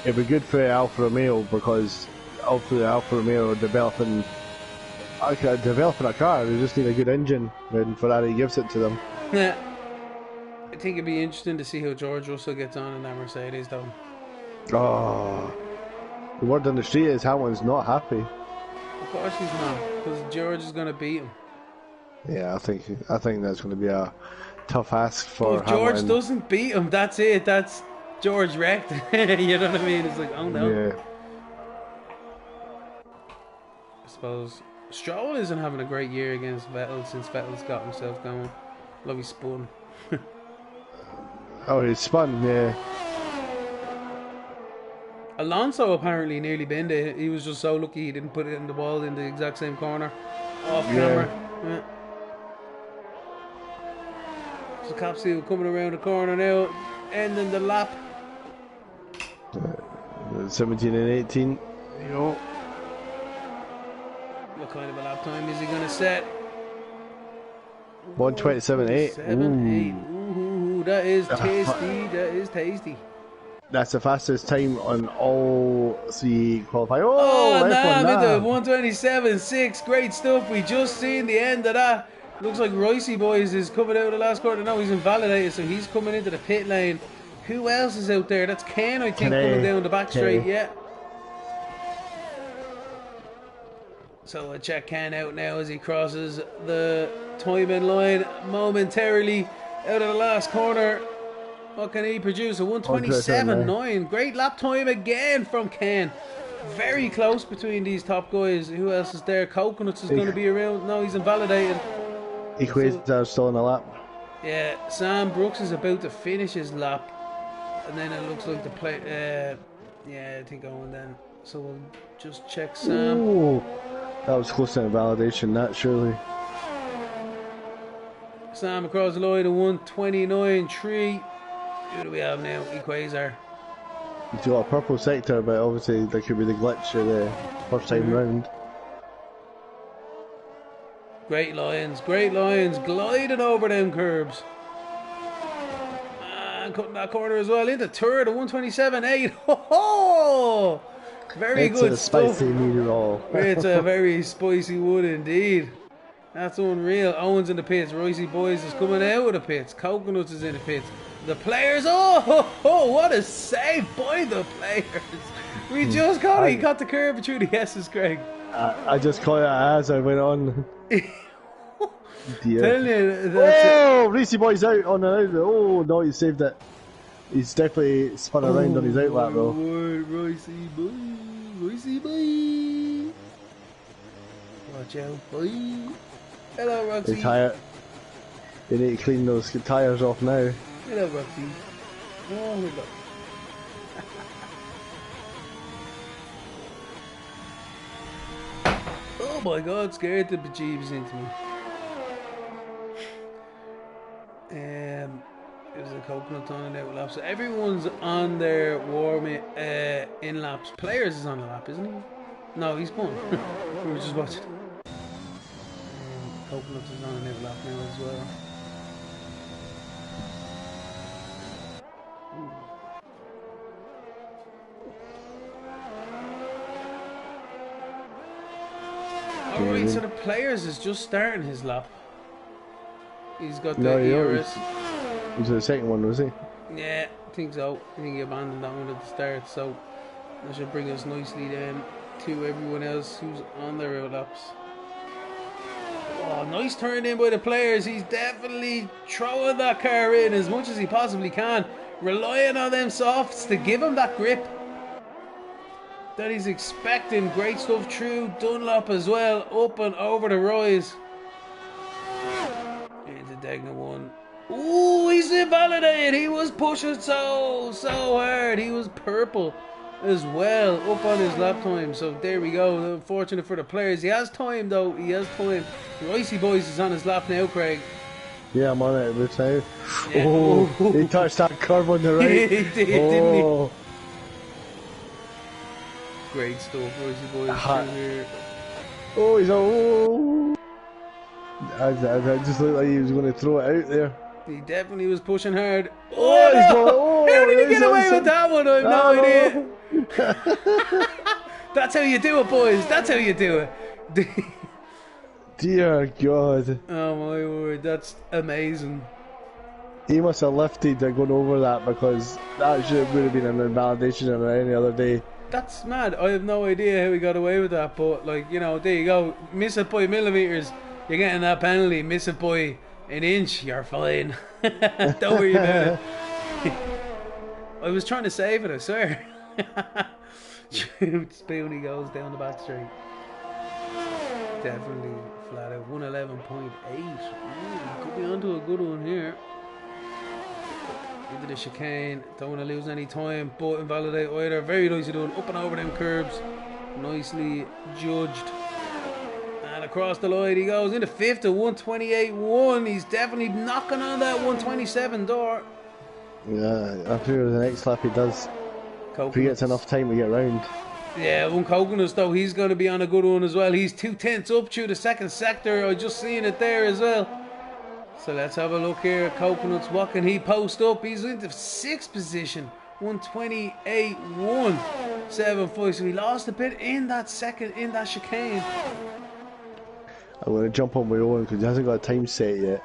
B: It'd be good for Alfa Romeo, because Alfa Romeo are developing a car. They just need a good engine, and Ferrari gives it to them.
A: Yeah. I think it'd be interesting to see how George Russell gets on in that Mercedes, though.
B: Oh, the word on the street is Hamilton's not happy.
A: Of course he's not, because George is going to beat him.
B: Yeah, I think that's going to be a tough ask for
A: Well, if George
B: Hamilton.
A: doesn't beat him, that's it. That's George wrecked. You know what I mean? It's like, oh no.
B: Yeah.
A: I suppose Stroll isn't having a great year against Vettel since Vettel's got himself going. Love he spun.
B: Oh, he spun, yeah.
A: Alonso apparently nearly binned it. He was just so lucky he didn't put it in the wall in the exact same corner. Off camera. Yeah. So Capsule coming around the corner now, ending the lap.
B: 17 and 18. You know.
A: What kind of a lap time is he going to set?
B: 1:27.8.
A: 7-8. Ooh, that is tasty. That is tasty.
B: That's the fastest time on all three qualifying.
A: Oh,
B: F1
A: with the 1:27.6. Great stuff. We just seen the end of that. Looks like Ricey Boys is coming out of the last quarter. No, he's invalidated, so he's coming into the pit lane. Who else is out there? That's Ken, I think, coming down the back straight. Yeah. So we'll check Ken out now as he crosses the timing line momentarily out of the last corner. What can he produce? A 1:27.9. Great lap time again from Ken. Very close between these top guys. Who else is there? Coconuts is going to be around. No, he's invalidated.
B: Equator's still on the lap.
A: Yeah, Sam Brooks is about to finish his lap. And then it looks like the play. Yeah, I think Owen then. So we'll just check Sam.
B: Ooh, that was close to invalidation, that surely.
A: Sam across the line at 1:29.3. Who do we have now? Equator.
B: He's got a purple sector, but obviously there could be the glitch of the first time round.
A: Great Lions, gliding over them curbs. And cutting that corner as well into third at 1:27.8. Ho ho! Very good
B: It's a
A: stuff.
B: spicy meatball.
A: It's a very spicy one indeed. That's unreal. Owens in the pits. Ricey Boys is coming out of the pits. Coconuts is in the pits. The players. Oh, ho, ho, what a save by the players. We just got it. He got the curve through the S's, Craig.
B: I just caught it as I went on.
A: Tell you, that's
B: Racing Boy's out on the out. Oh no, he saved it. He's definitely spun around on his out lap though.
A: Ricey boy. Watch out, boy. Hello, Roxy.
B: They need to clean those tyres off now.
A: Hello, Roxy. Oh, look. Oh my God, scared the bejeebs into me. It was a coconut on and out lap. So everyone's on their warm in laps. Players is on the lap, isn't he? No, he's won. We were just watching. Coconut is on and out lap now as well. Alright, so the players is just starting his lap. He's got the ERS.
B: He was the second one, was he?
A: Yeah, I think so. I think he abandoned that one at the start, so that should bring us nicely then to everyone else who's on their road laps. Oh, nice turn in by the players. He's definitely throwing that car in as much as he possibly can, relying on them softs to give him that grip that he's expecting. Great stuff through Dunlop as well, up and over the rise. Into Degna 1. Ooh, he's invalidated. He was pushing so hard. He was purple as well, up on his lap time. So there we go. Unfortunate for the players. He has time though. He has time. Ricey Boys is on his lap now, Craig.
B: Yeah, I'm on it this now.
A: Yeah.
B: Oh, he touched that curve on the right.
A: He did, didn't he? Great stuff, Ricey Boys through here.
B: Oh, he's I just looked like he was going to throw it out there.
A: He definitely was pushing hard.
B: Oh,
A: No! How did he get away with that one? I have no idea. That's how you do it, boys. That's how you do it.
B: Dear God.
A: Oh my word, that's amazing.
B: He must have lifted going over that, because that would have been an invalidation on any other day.
A: That's mad. I have no idea how he got away with that, but like, you know, there you go. Miss it by millimeters, you're getting that penalty. Miss it by an inch, you're fine. Don't worry about it. I was trying to save it, I swear. Spoony goes down the back straight. Definitely flat out. 111.8. Could be onto a good one here. Into the chicane. Don't want to lose any time, but invalidate either. Very nicely done. Up and over them curbs. Nicely judged. And across the line he goes into fifth at 128.1. He's definitely knocking on that 127 door.
B: Yeah, I figure the next lap he does. If he gets enough time to get round.
A: Yeah, one Coconuts though, he's going to be on a good one as well. He's 2/10 up through the second sector. I just seen it there as well. So let's have a look here. Coconuts, what can he post up? He's into sixth position. 128.175. So he lost a bit in that chicane.
B: I'm going to jump on my own because he hasn't got a time set yet.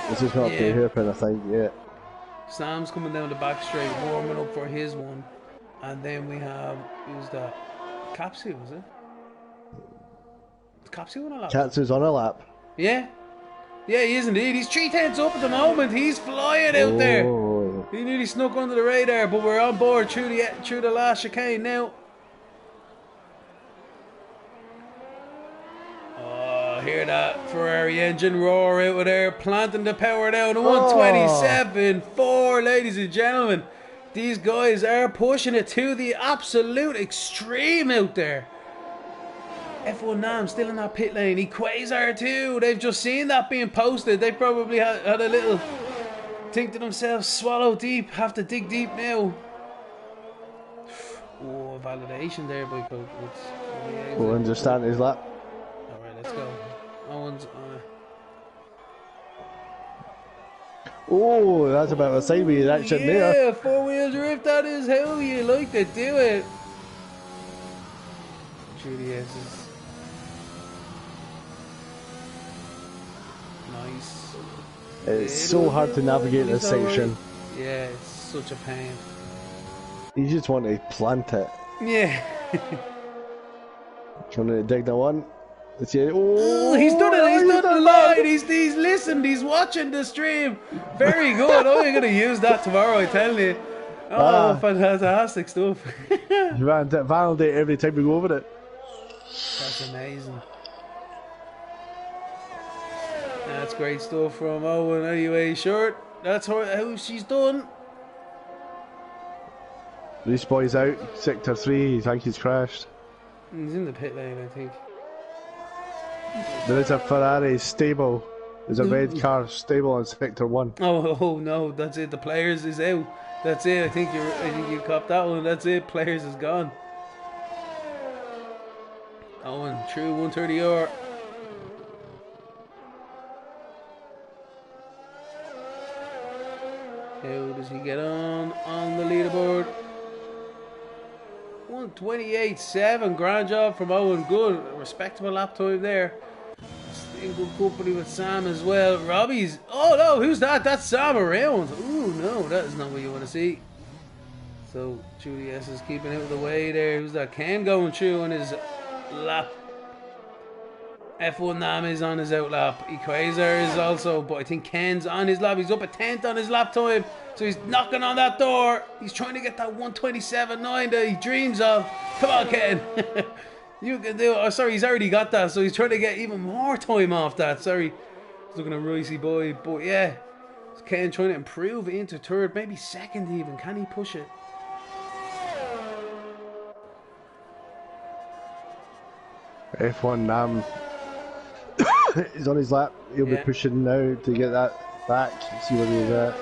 B: This is not a hairpin, I think, yet.
A: Sam's coming down the back straight, warming up for his one. And then we have, who's that? Capsule, is it? Is Capsule on a lap?
B: Capsule's on a lap.
A: Yeah. Yeah, he is indeed. He's 3/10 up at the moment. He's flying out there. He nearly snuck under the radar, but we're on board through the last chicane now. Oh, hear that Ferrari engine roar out of there, planting the power down to 127.4, ladies and gentlemen. These guys are pushing it to the absolute extreme out there. F1 Nam still in that pit lane. Quasar too. They've just seen that being posted. They probably had a little think to themselves, swallow deep, have to dig deep now. Oh, validation there by Coconuts.
B: We'll understand his lap.
A: Alright, let's go. Owen's
B: Oh, that's about a sideways action there.
A: Yeah, four wheels drift. That is how you like to do it. Through the S's. Nice.
B: It's so hard to navigate this section.
A: Yeah, it's such a pain.
B: You just want to plant it.
A: Yeah.
B: Trying to dig that one. Let's see.
A: Oh, he's done it. He's done the line. He's listened. He's watching the stream. Very good. Oh, you're going to use that tomorrow, I tell you. Oh, fantastic stuff.
B: You validate every time we go over it.
A: That's amazing. That's great stuff from Owen. Anyway, short. That's how she's done.
B: This boy's out. Sector 3. I think he's crashed.
A: He's in the pit lane, I think.
B: There is a Ferrari stable. There's a red car stable on Sector 1.
A: Oh no, that's it. The players is out. That's it. I think you copped that one. That's it. Players is gone. Owen, true 130R. How does he get on the leaderboard? 128.7. Grand job from Owen. Good, respectable lap time there. in good company with Sam as well. Robbie's. Oh no, who's that? That's Sam around. Ooh, no, that is not what you want to see. So Judy S is keeping out of the way there. Who's that? Ken going through on his lap. F1 Nam is on his out lap. Equazer is also, but I think Ken's on his lap. He's up a 10th on his lap time. So he's knocking on that door. He's trying to get that 127.9 that he dreams of. Come on, Ken. You can do it. Oh, sorry, he's already got that. So he's trying to get even more time off that. Sorry. He's looking at Ricey boy. But yeah, Ken trying to improve into third, maybe second even. Can he push it?
B: F1 Nam is on his lap. He'll be pushing now to get that back. See where he's at.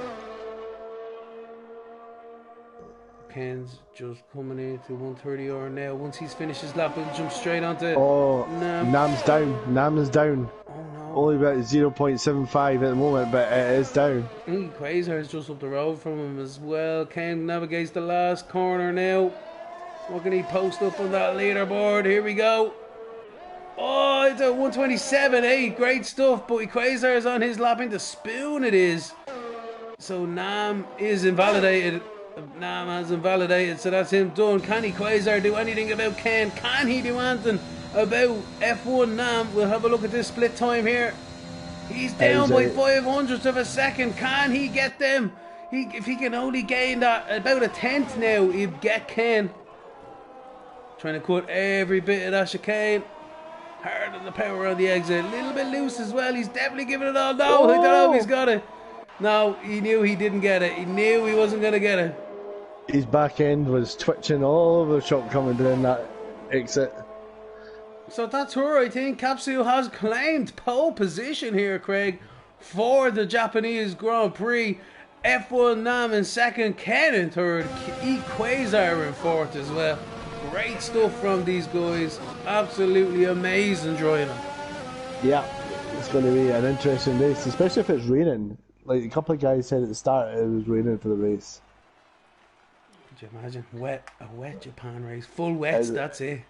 A: Ken's just coming into 130 or now. Once he's finished his lap, he'll jump straight onto Nam.
B: Nam's down. Nam is down.
A: Oh no.
B: Only about 0.75 at the moment, but it is down.
A: I think Quasar is just up the road from him as well. Ken navigates the last corner now. What can he post up on that leaderboard? Here we go. Oh, it's a 127.8. Great stuff. But Quasar is on his lap into spoon it is. So Nam is invalidated. Nam has invalidated. So that's him done. Can Quasar do anything about Ken? Can he do anything about F1 Nam? We'll have a look at this split time here. He's down by 0.05 of a second. Can he get them? If he can only gain that about a 10th now, he'll get Ken. Trying to cut every bit of that chicane. Hard on the power on the exit. A little bit loose as well. He's definitely giving it all. No, I don't know if he's got it. No, he knew he didn't get it. He knew he wasn't going to get it.
B: His back end was twitching all over the shop coming down that exit.
A: So that's her, I think. Capsule has claimed pole position here, Craig, for the Japanese Grand Prix. F1 Nam in second, Ken in third, Quasar in fourth as well. Great stuff from these guys. Absolutely amazing driving.
B: Yeah, it's going to be an interesting race, especially if it's raining. Like a couple of guys said at the start, it was raining for the race.
A: Could you imagine? A wet Japan race. Full wets, that's it.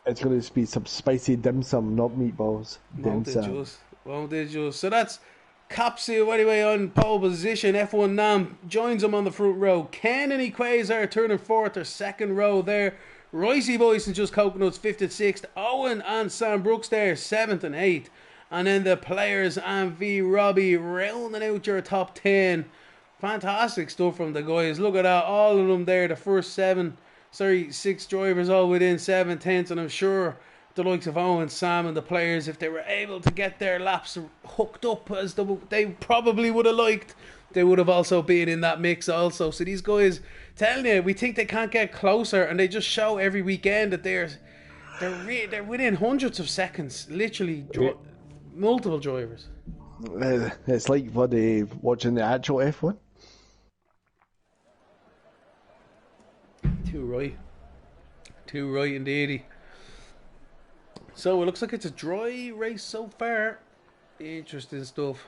B: It's going to be some spicy dim sum, not meatballs.
A: Won't it just? So that's Capsule anyway on pole position. F1 Nam joins him on the front row. Ken and Quasar turning fourth or second row there. Ricey Boys and Just Coconuts 5th and 6th. Owen and Sam Brooks there 7th and 8th. And then the players and V Robbie rounding out your top 10. Fantastic stuff from the guys. Look at that. All of them there. The first 6 drivers all within 7/10. And I'm sure the likes of Owen, Sam and the players, if they were able to get their laps hooked up as they probably would have liked, they would have also been in that mix also. So these guys, telling you, we think they can't get closer, and they just show every weekend that they're within hundreds of seconds, literally multiple drivers.
B: It's like watching the actual F1.
A: Too right indeed. So it looks like it's a dry race so far. Interesting stuff.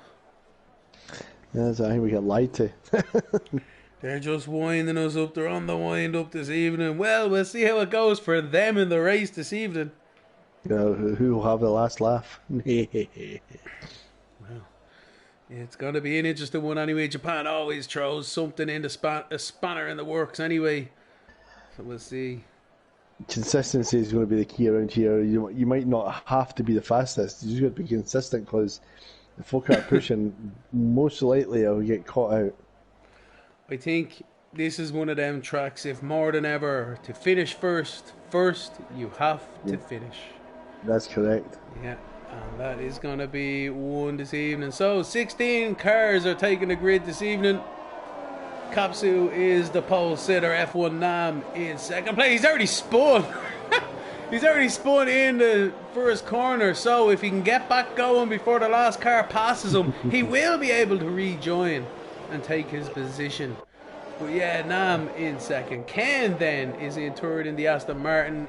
B: Yes, I think we got lied to.
A: They're just winding us up. They're on the wind up this evening. Well, we'll see how it goes for them in the race this evening.
B: You know, who will have the last laugh?
A: Well, it's going to be an interesting one anyway. Japan always throws something in a spanner in the works anyway. So we'll see.
B: Consistency is going to be the key around here. You might not have to be the fastest. You just got to be consistent, because the folk are pushing, most likely will get caught out.
A: I think this is one of them tracks, if more than ever, to finish first, you have to finish.
B: That's correct.
A: Yeah, and that is going to be one this evening. So 16 cars are taking the grid this evening. Capsu is the pole sitter. F1 Nam in second place. He's already spun. He's already spun in the first corner. So if he can get back going before the last car passes him, he will be able to rejoin and take his position. But yeah, Nam in second. Ken then is in third in the Aston Martin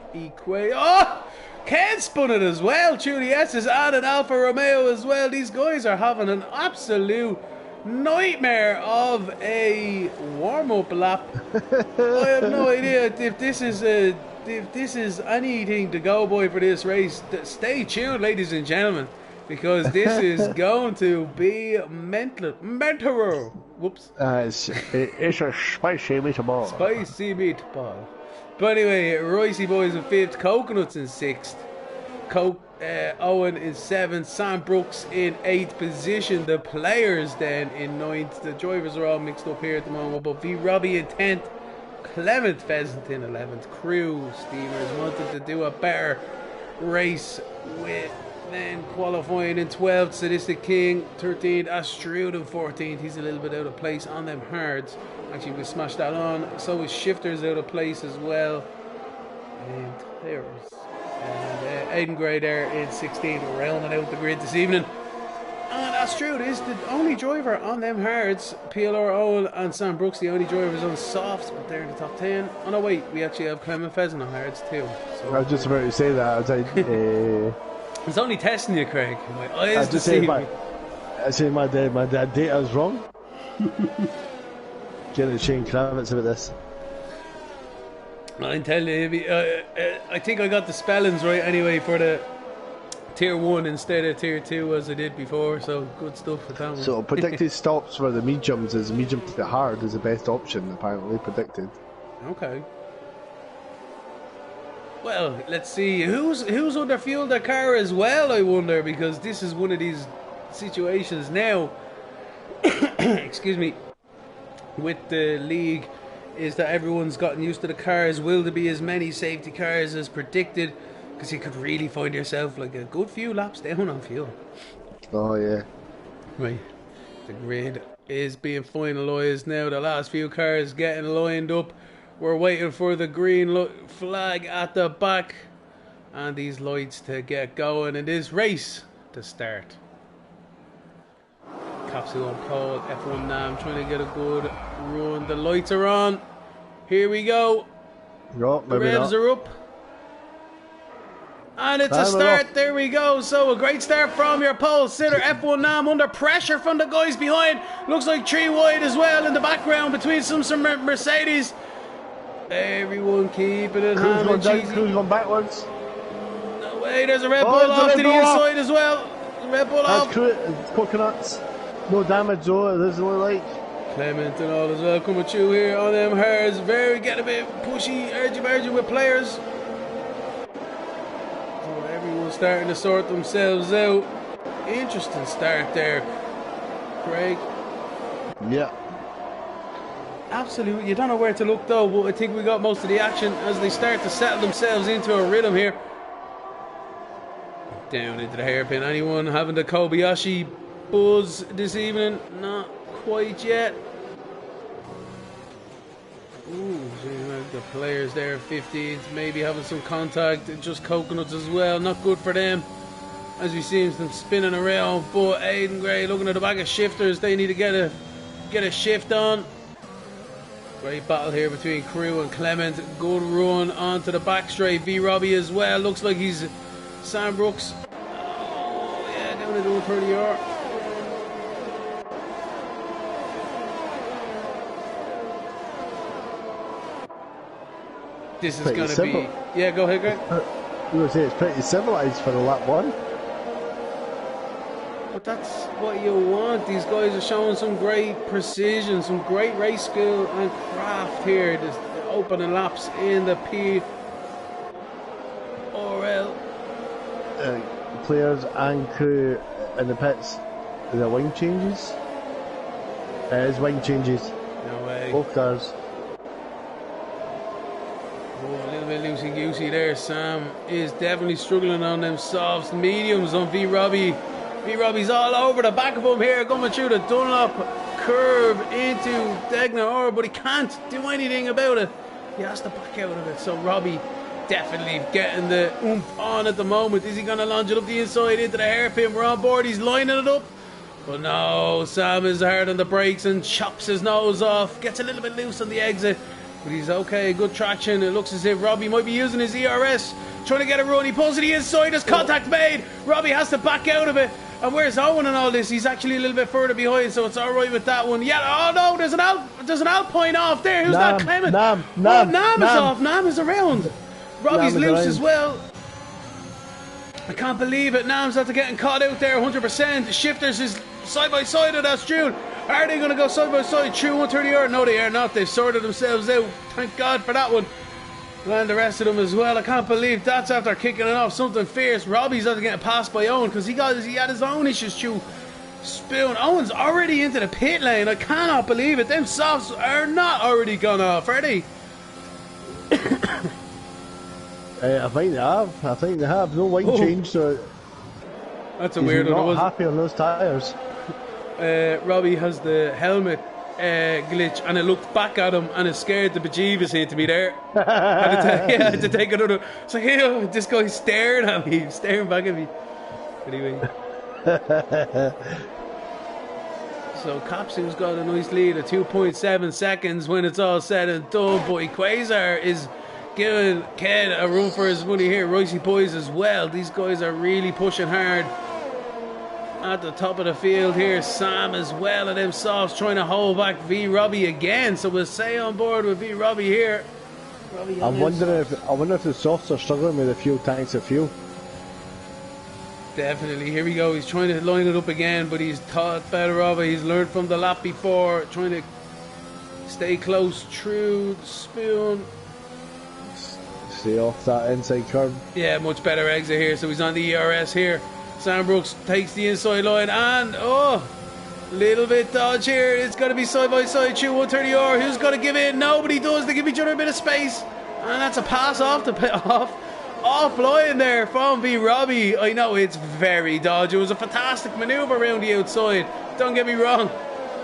A: Ken spun it as well. Truly S is on an Alfa Romeo as well. These guys are having an absolute nightmare of a warm-up lap. I have no idea if this is anything to go by for this race. Stay tuned, ladies and gentlemen. because this is going to be mental. Whoops.
B: It's a spicy meatball.
A: Spicy meatball. But anyway, Ricey Boys in 5th, Coconuts in 6th, Owen in 7th, Sam Brooks in 8th position. The players then in 9th. The drivers are all mixed up here at the moment, but V Robbie in 10th, Clement Pheasant in 11th. Crew Steamers wanted to do a better race with then qualifying in 12th. Sadistic King 13th, Astrud in 14th. He's a little bit out of place on them hards. Actually, we smashed that on. So is Shifters out of place as well. And there's Aiden Gray there in 16th, rounding out the grid this evening. And Astrud is the only driver on them hards. PLR Owen and Sam Brooks, the only drivers on softs, but they're in the top 10. Oh no, wait, we actually have Clement Pheasant on hards too. So
B: I was just about to say that. I was like,
A: it's only testing you, Craig. My eyes deceive me.
B: I say my data was wrong. Getting Shane Kravitz about this.
A: I'm telling you, I think I got the spellings right anyway for the tier 1 instead of tier 2 as I did before, so good stuff with that one.
B: So predicted stops for the mediums is medium to the hard is the best option, apparently predicted.
A: Okay. Well, let's see who's underfueled their car as well, I wonder, because this is one of these situations now excuse me, with the league, is that everyone's gotten used to the cars. Will there be as many safety cars as predicted? Because you could really find yourself like a good few laps down on fuel.
B: Oh yeah.
A: Right. The grid is being finalised now. The last few cars getting lined up. We're waiting for the green flag at the back and these lights to get going and this race to start. Capsule on pole, F1 Nam trying to get a good run. The lights are on. Here we go.
B: No,
A: the revs are up. And it's a start. There we go. So a great start from your pole sitter, F1 Nam, under pressure from the guys behind. Looks like 3 wide as well in the background between some Mercedes. Everyone keeping it hand and cheesy.
B: Crew's going backwards.
A: No way, there's a Red Bull off to the inside as well. Red Bull off.
B: Coconuts. No damage though, it doesn't look like.
A: Clement and all as well coming through here on them hards. Very get a bit pushy, argy-bargy with players. So everyone's starting to sort themselves out. Interesting start there, Craig.
B: Yeah.
A: Absolutely. You don't know where to look though, but I think we got most of the action as they start to settle themselves into a rhythm here. Down into the hairpin. Anyone having the Kobayashi buzz this evening? Not quite yet. Ooh, the players there 15th, maybe having some contact. Just Coconuts as well, not good for them as we see them spinning around. But Aiden Gray looking at the back of Shifters, they need to get a shift on. Great battle here between Crew and Clement. Good run onto the back straight. V Robbie as well, looks like he's Sam Brooks. Oh yeah, down to the 130R. This is going to be... Yeah, go ahead, Greg.
B: You would say it's pretty civilised for a lap 1.
A: But that's what you want. These guys are showing some great precision, some great race skill and craft here. Just opening laps in the PRL.
B: Players and crew in the pits. Are there wing changes? There's wing changes.
A: No way.
B: Both cars.
A: Oh, a little bit loosey-goosey there. Sam is definitely struggling on them softs. Mediums on V Robbie. V Robbie's all over the back of him here, going through the Dunlop curve into Degna, but he can't do anything about it. He has to back out of it. So Robbie definitely getting the oomph on at the moment. Is he going to launch it up the inside into the hairpin? We're on board. He's lining it up. But no, Sam is hard on the brakes and chops his nose off. Gets a little bit loose on the exit. But he's okay, good traction. It looks as if Robbie might be using his ERS, trying to get a run. He pulls to the inside, there's contact made. Robbie has to back out of it. And where's Owen and all this? He's actually a little bit further behind, so it's alright with that one. Yeah, oh no, there's an Alpine off there. Who's that? Clement.
B: Nam
A: is off. Nam is around. Robbie's loose as well. I can't believe it. Nam's after getting caught out there 100%. Shifters is side by side of that June. Are they going to go side by side through 130 yard? No, they are not. They've sorted themselves out. Thank God for that one. And the rest of them as well. I can't believe that's after kicking it off something fierce. Robbie's after getting passed by Owen because he had his own issues through Spoon. Owen's already into the pit lane. I cannot believe it. Them softs are not already gone off, are they?
B: I think they have. No white change, so
A: that's a weird one.
B: Not happy on those tyres.
A: Robbie has the helmet glitch, and I looked back at him, and it scared the bejeebus here to be there. I had to take another. It's like, hey, this guy's staring at me, staring back at me. Anyway. So Capsu's got a nice lead of 2.7 seconds when it's all said and done, but Quasar is giving Ked a run for his money here. Ricey Boys as well. These guys are really pushing hard at the top of the field here. Sam as well, and them softs trying to hold back V Robbie again. So we'll stay on board with V Robbie here.
B: I wonder if the softs are struggling with a few tanks of fuel.
A: Definitely. Here we go. He's trying to line it up again, but he's taught better of it. He's learned from the lap before, trying to stay close through the Spoon.
B: Stay off that inside curve.
A: Yeah, much better exit here. So he's on the ERS here. Sam Brooks takes the inside line, and little bit dodge here. It's got to be side by side through 130R. Who's got to give in? Nobody does. They give each other a bit of space, and that's a pass off the offline there from V Robbie. I know it's very dodgy. It was a fantastic manoeuvre around the outside. Don't get me wrong,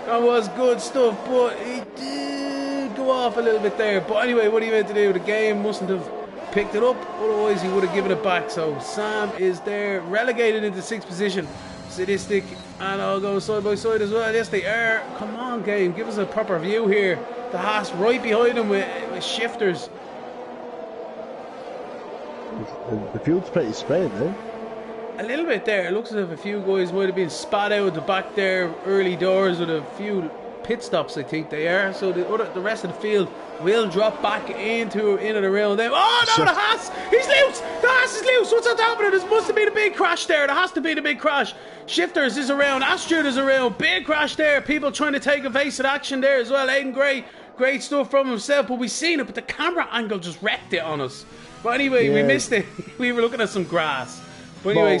A: that was good stuff, but he did go off a little bit there. But anyway, what are you meant to do? The game mustn't have picked it up, otherwise he would have given it back. So Sam is there, relegated into 6th position. Sadistic and all going side by side as well. Yes, they are. Come on, game, give us a proper view here. The Haas right behind him with shifters.
B: The field's pretty spread, eh?
A: A little bit there. It looks as if a few guys might have been spat out at the back there early doors with a few pit stops, I think they are. So the rest of the field will drop back into and around them. Oh no, the Haas! He's loose! The Haas is loose! What's happening? There must have been a big crash there. There has to be a big crash. Shifters is around, Astrid is around. Big crash there. People trying to take evasive action there as well. Aiden Gray, great stuff from himself, but we seen it, but the camera angle just wrecked it on us. But anyway, we missed it. We were looking at some grass. But anyway,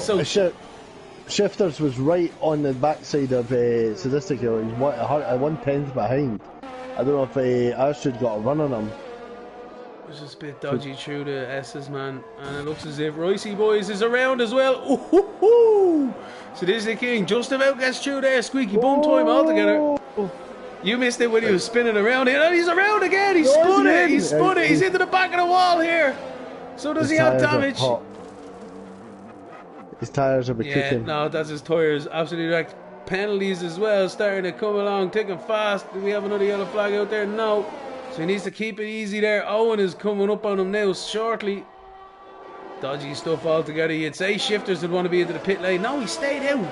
B: Shifters was right on the backside of Sadistic. He was 1/10 behind. I don't know if Astrid got a run on him.
A: It was just a bit dodgy through the S's, man. And it looks as if Ricey Boys is around as well. Ooh. So this is the king. Just about gets through there. Squeaky bum time altogether. You missed it when he was spinning around here. And he's around again. He spun it. He spun it. He's into the back of the wall here. So does he have damage?
B: His tyres are kicking.
A: Yeah, no, that's his tyres. Absolutely right. Penalties as well starting to come along, ticking fast. Do we have another yellow flag out there? No. So he needs to keep it easy there. Owen is coming up on him now shortly. Dodgy stuff altogether. You'd say Shifters would want to be into the pit lane. No, he stayed out.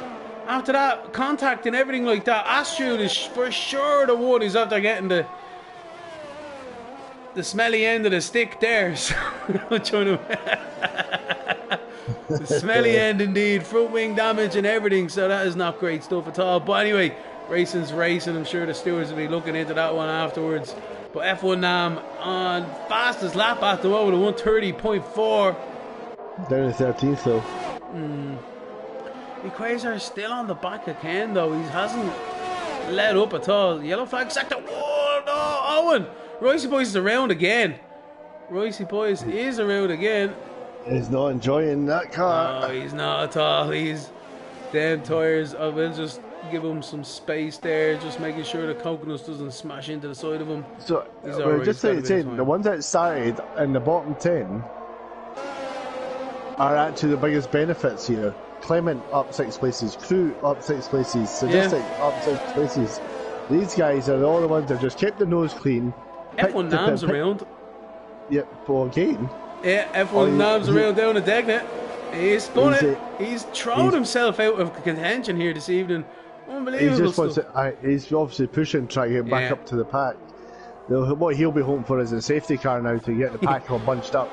A: After that, contact and everything like that. Astrid is for sure the one who's after getting the smelly end of the stick there. So I'm trying to the smelly end indeed. Front wing damage and everything. So that is not great stuff at all. But anyway, racing's racing. I'm sure the stewards will be looking into that one afterwards. But F1 Nam on fastest lap at the moment at 130.4.
B: Down to 13th though.
A: Quasar is still on the back of Ken though. He hasn't let up at all. Yellow flag sector. Oh no, Owen! Ricey Boys is around again. Ricey Boys is around again.
B: He's not enjoying that car.
A: No, he's not at all. He's damn tyres. I will just give him some space there, just making sure the coconuts doesn't smash into the side of him.
B: So we're just saying the ones that started in the bottom 10 are actually the biggest benefits here. Clement up 6 places, Crew up 6 places, Sadistic up 6 places. These guys are all the ones that just kept the nose clean.
A: F1 Nam's around.
B: Yep, for again.
A: Yeah, F1 Nam's around down the deck net. He's spun it. He's thrown himself out of contention here this evening. Unbelievable stuff.
B: He's obviously pushing, trying to get back up to the pack. What he'll be hoping for is a safety car now to get the pack all bunched up.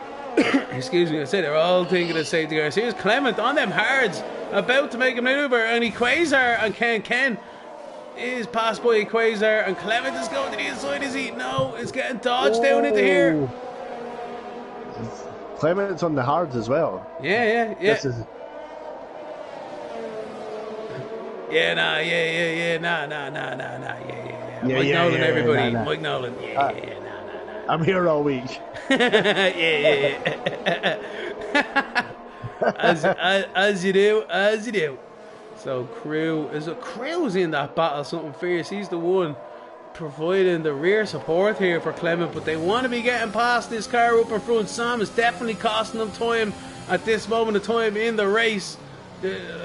A: Excuse me, I said they're all thinking of safety cars. Here's Clement on them hards, about to make a maneuver, and Quasar and Ken is passed by Quasar, and Clement is going to the inside. Is he? No, it's getting dodged down into here.
B: Clement's on the hards as well.
A: Yeah.
B: This is...
A: Yeah, nah. Mike Nolan, everybody.
B: Nah.
A: Mike Nolan. Nah.
B: I'm here all week.
A: yeah. as you do. So Crew's in that battle, something fierce. He's the one providing the rear support here for Clement, but they want to be getting past this car up in front. Sam is definitely costing them time at this moment of time in the race,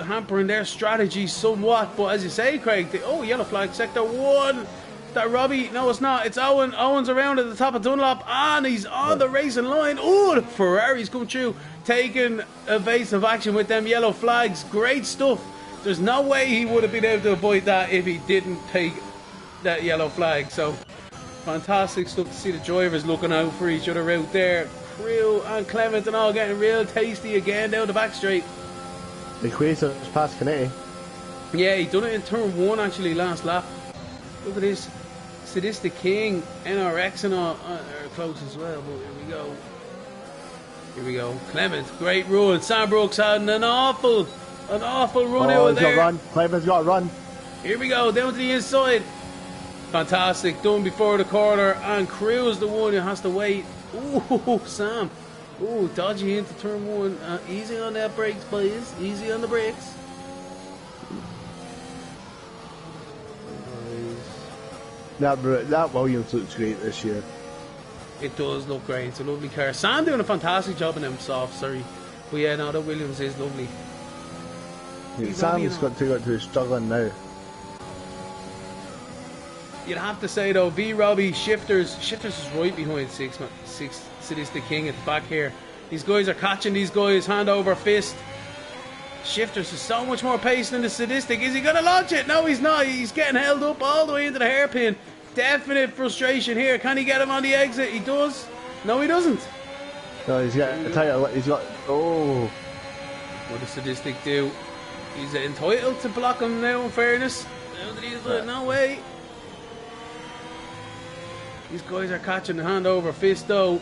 A: hampering their strategy somewhat. But as you say, Craig, yellow flag, sector 1. Is that Robbie? No, it's not. It's Owen. Owen's around at the top of Dunlop, and he's on the racing line. Oh, the Ferrari's come through, taking evasive action with them yellow flags. Great stuff. There's no way he would have been able to avoid that if he didn't take that yellow flag. So fantastic stuff to see the drivers looking out for each other out there. Crew and Clement and all getting real tasty again down the back straight.
B: The Quasar's past Canetti.
A: Yeah, he done it in turn 1 actually last lap. Look at this. Sadistic King, eRacing are close as well, but here we go. Clement, great run. Sam Brooks had an awful run out of there.
B: Clement's got to run.
A: Here we go, down to the inside. Fantastic, done before the corner, and Crew is the one who has to wait. Ooh, Sam. Ooh, dodgy into turn 1. Easy on that brakes, boys. Easy on the brakes.
B: That Williams looks great this year.
A: It does look great. It's a lovely car. Sam doing a fantastic job in them softs, sorry. But yeah, no, that Williams is lovely.
B: Sam's got to go to struggling now.
A: You'd have to say though, V Robbie, Shifters is right behind six Sadistic King at the back here. These guys are catching these guys hand over fist. Shifters is so much more pace than the Sadistic. Is he going to launch it? No, he's not. He's getting held up all the way into the hairpin. Definite frustration here. Can he get him on the exit? He does. No, he doesn't.
B: No, he's got a title. He's got... Oh.
A: What does Sadistic do? He's entitled to block him now, in fairness. No way. These guys are catching the hand over fist though.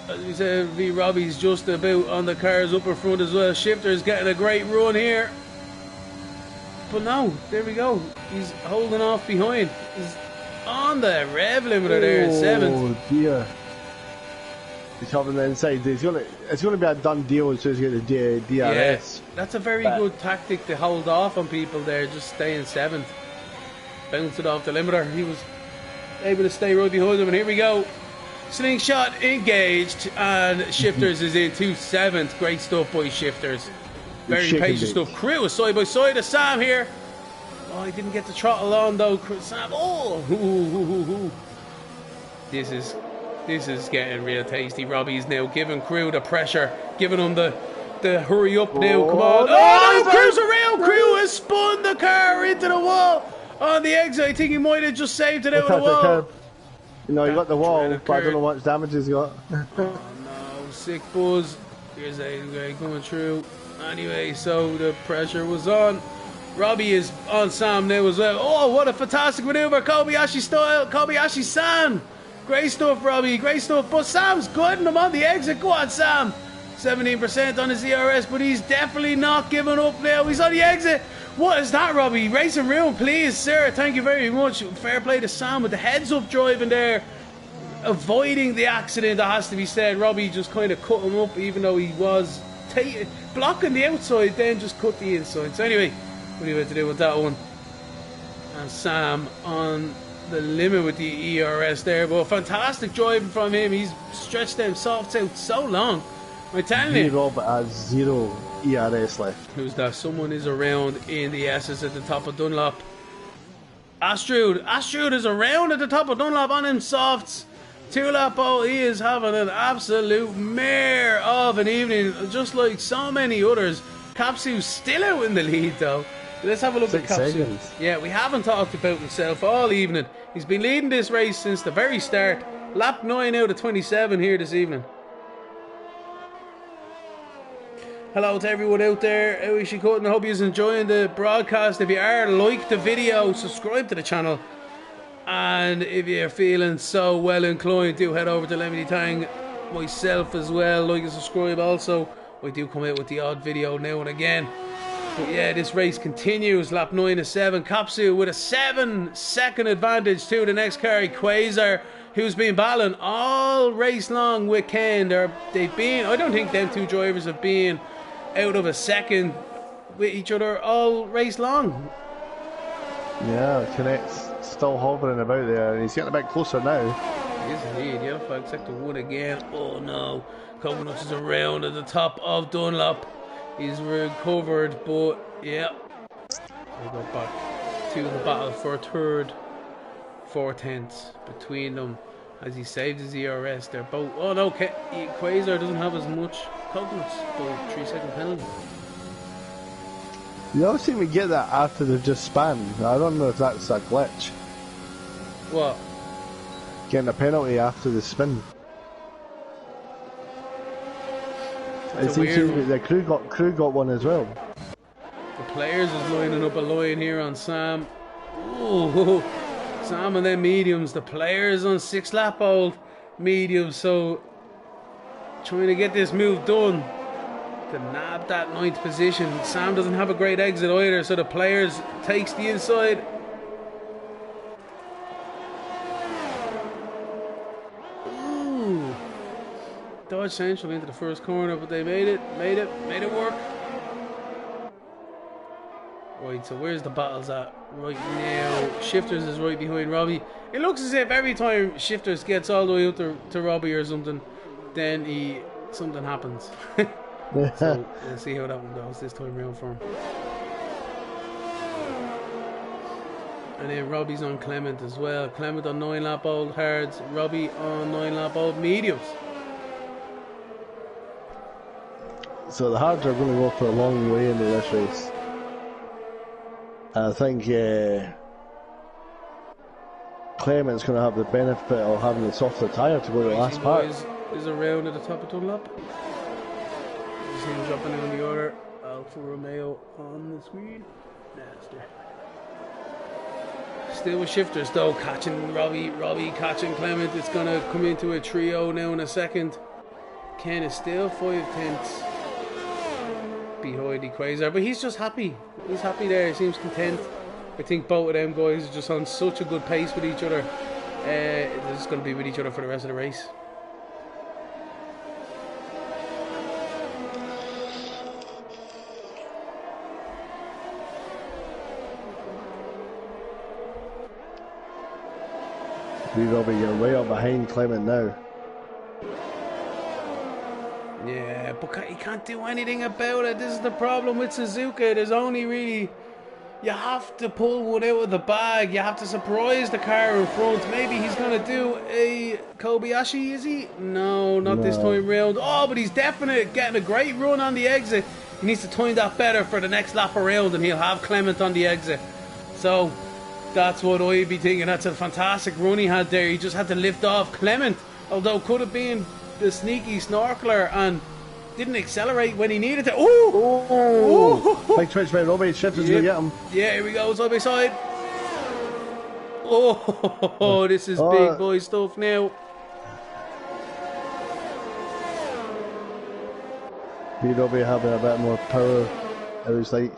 A: As we said, V Robbie's just about on the cars up in front as well. Shifter's getting a great run here. But no, there we go. He's holding off behind. He's on the rev limiter there in 7th.
B: Oh dear. He's holding the inside. It's gonna be a done deal as soon as you get the DRS.
A: Yeah, that's a very good tactic to hold off on people there. Just stay in 7th. Bounce it off the limiter. He was able to stay right behind him, and here we go. Slingshot engaged, and Shifters is into 7th. Great stuff by Shifters. Very patient stuff. Crew is side by side of Sam here. Oh, he didn't get the throttle on though. Sam, This is getting real tasty. Robbie's now giving Crew the pressure, giving him the hurry up now. Come on. Oh, no, Crew's around. Crew has spun the car into the wall on the exit. I think he might have just saved it out of the wall.
B: You know, he got the wall, but I don't know how much damage he's got.
A: Oh no, sick buzz. Here's a guy coming through. Anyway, so the pressure was on. Robbie is on Sam now as well. Oh, what a fantastic maneuver. Kobayashi style. Kobayashi-san. Great stuff, Robbie. Great stuff. But Sam's guiding him on the exit. Go on, Sam. 17% on his ERS, but he's definitely not giving up now. He's on the exit. What is that, Robbie? Racing room, please, sir. Thank you very much. Fair play to Sam with the heads-up driving there. Avoiding the accident, that has to be said. Robbie just kind of cut him up, even though he was blocking the outside, then just cut the inside. So anyway, what do you have to do with that one? And Sam on the limit with the ERS there. But fantastic driving from him. He's stretched them softs out so long. I'm telling you.
B: Rob has 0 ERS left.
A: Who's that? Someone is around in the S's at the top of Dunlop. Astrud is around at the top of Dunlop on him softs. Tulapo, he is having an absolute mare of an evening, just like so many others. Kapsu's still out in the lead though. Let's have a look at Kapsu. Yeah, we haven't talked about himself all evening. He's been leading this race since the very start. Lap 9 out of 27 here this evening. Hello to everyone out there. I wish you could, and I hope you're enjoying the broadcast. If you are, like the video, subscribe to the channel, and if you're feeling so well inclined, do head over to Lemmy Tang, myself as well. Like and subscribe also. I do come out with the odd video now and again. But yeah, this race continues. Lap 9 of 7. Kapsu with a 7-second advantage to the next car, Quasar, who's been battling all race long with Ken. They've been, I don't think them two drivers have been out of a second with each other all race long.
B: Yeah, Connect's still hovering about there, and he's getting a bit closer now.
A: Yes, indeed. Yellow flag sector 1 again. Oh no. Coconuts is around at the top of Dunlop. He's recovered, but yeah. We go back to the battle for a third, 4/10 between them as he saved his ERS. They're both. Oh no, Quasar doesn't have as much Coconuts, but 3-second penalty.
B: You always seem to get that after they've just spanned. I don't know if that's a glitch.
A: What?
B: Getting a penalty after the spin. It seems to be the crew got one as well.
A: The players is lining up a line here on Sam. Ooh, Sam and them mediums. The players on 6-lap old mediums. So trying to get this move done to nab that 9th position. Sam doesn't have a great exit either, so the players takes the inside. Dodge Central into the first corner, but they made it work. Right, so where's the battles at right now? Shifters is right behind Robbie. It looks as if every time Shifters gets all the way up to Robbie or something, then something happens. So we'll see how that one goes this time round for him. And then Robbie's on Clement as well. Clement on 9-lap old hards, Robbie on 9-lap old mediums.
B: So the hards are going to go for a long way into this race. I think Clement's going to have the benefit of having the softer tyre to go to the last part.
A: Is around at the top of Dunlop. You see him dropping down the order. Alfa Romeo on the screen. Master. Still with Shifters though, catching Robbie catching Clement. It's going to come into a trio now in a second. Ken is still 5/10 behind the Quasar, but he's just happy. He's happy there. He seems content. I think both of them guys are just on such a good pace with each other. They're just going to be with each other for the rest of the race.
B: Robbie, you're way up behind Clement now.
A: Yeah, but he can't do anything about it. This is the problem with Suzuka. There's only really... You have to pull one out of the bag. You have to surprise the car in front. Maybe he's going to do a Kobayashi, is he? No, not this time round. Oh, but he's definitely getting a great run on the exit. He needs to time that better for the next lap around, and he'll have Clement on the exit. So, that's what I'd be thinking. That's a fantastic run he had there. He just had to lift off Clement. Although, could have been the sneaky snorkeler and didn't accelerate when he needed to.
B: Oh! Big twitch by Robbie. Shifters going to get him.
A: Yeah, here we go, side by side. Oh, this is big boy stuff now.
B: Robbie having a bit more power, it was like.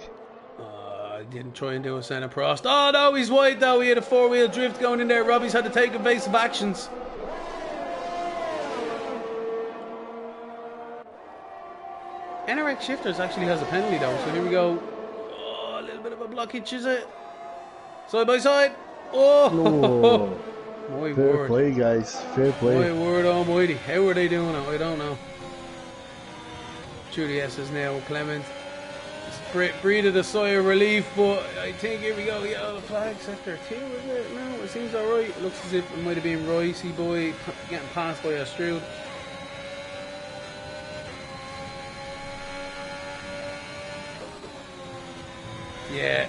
A: Didn't try and do a Senna Prost. Oh no, he's wide though. He had a 4-wheel drift going in there. Robbie's had to take evasive actions. eRacing Shifters actually has a penalty though, so here we go. Oh, a little bit of a blockage, is it? Side by side. Oh, my
B: fair
A: word.
B: Play, guys. Fair play.
A: My word almighty. How are they doing it? I don't know. Trudy S is now Clement. Breathed a sigh of relief, but I think here we go. Yellow flag sector 2, is it? No, it seems alright. It looks as if it might have been Ricey boy getting passed by Astrud. Yeah,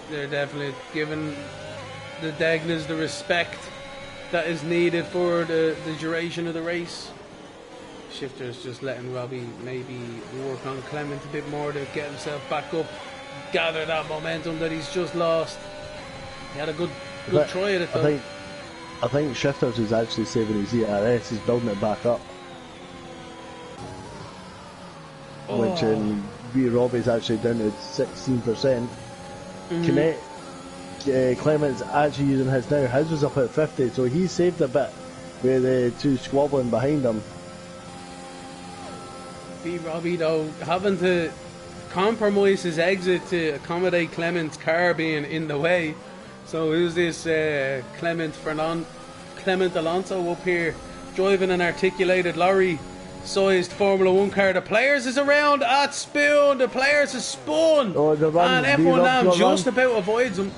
A: they're definitely giving the Degnas the respect that is needed for the duration of the race. Shifter's just letting Robbie maybe work on Clement a bit more to get himself back up, gather that momentum that he's just lost. He had a good try at it though.
B: I think Shifters is actually saving his ERS. He's building it back up. Which in V Robbie's actually down to 16%. Clement's actually using his now. His was up at 50, so he saved a bit with the two squabbling behind him.
A: V Robbie though having to compromise his exit to accommodate Clement's car being in the way. So who's this Clement Alonso up here driving an articulated lorry sized Formula 1 car. The Players is around at Spoon. The Players is spun.
B: Oh, the run.
A: And F1 now just about avoids him.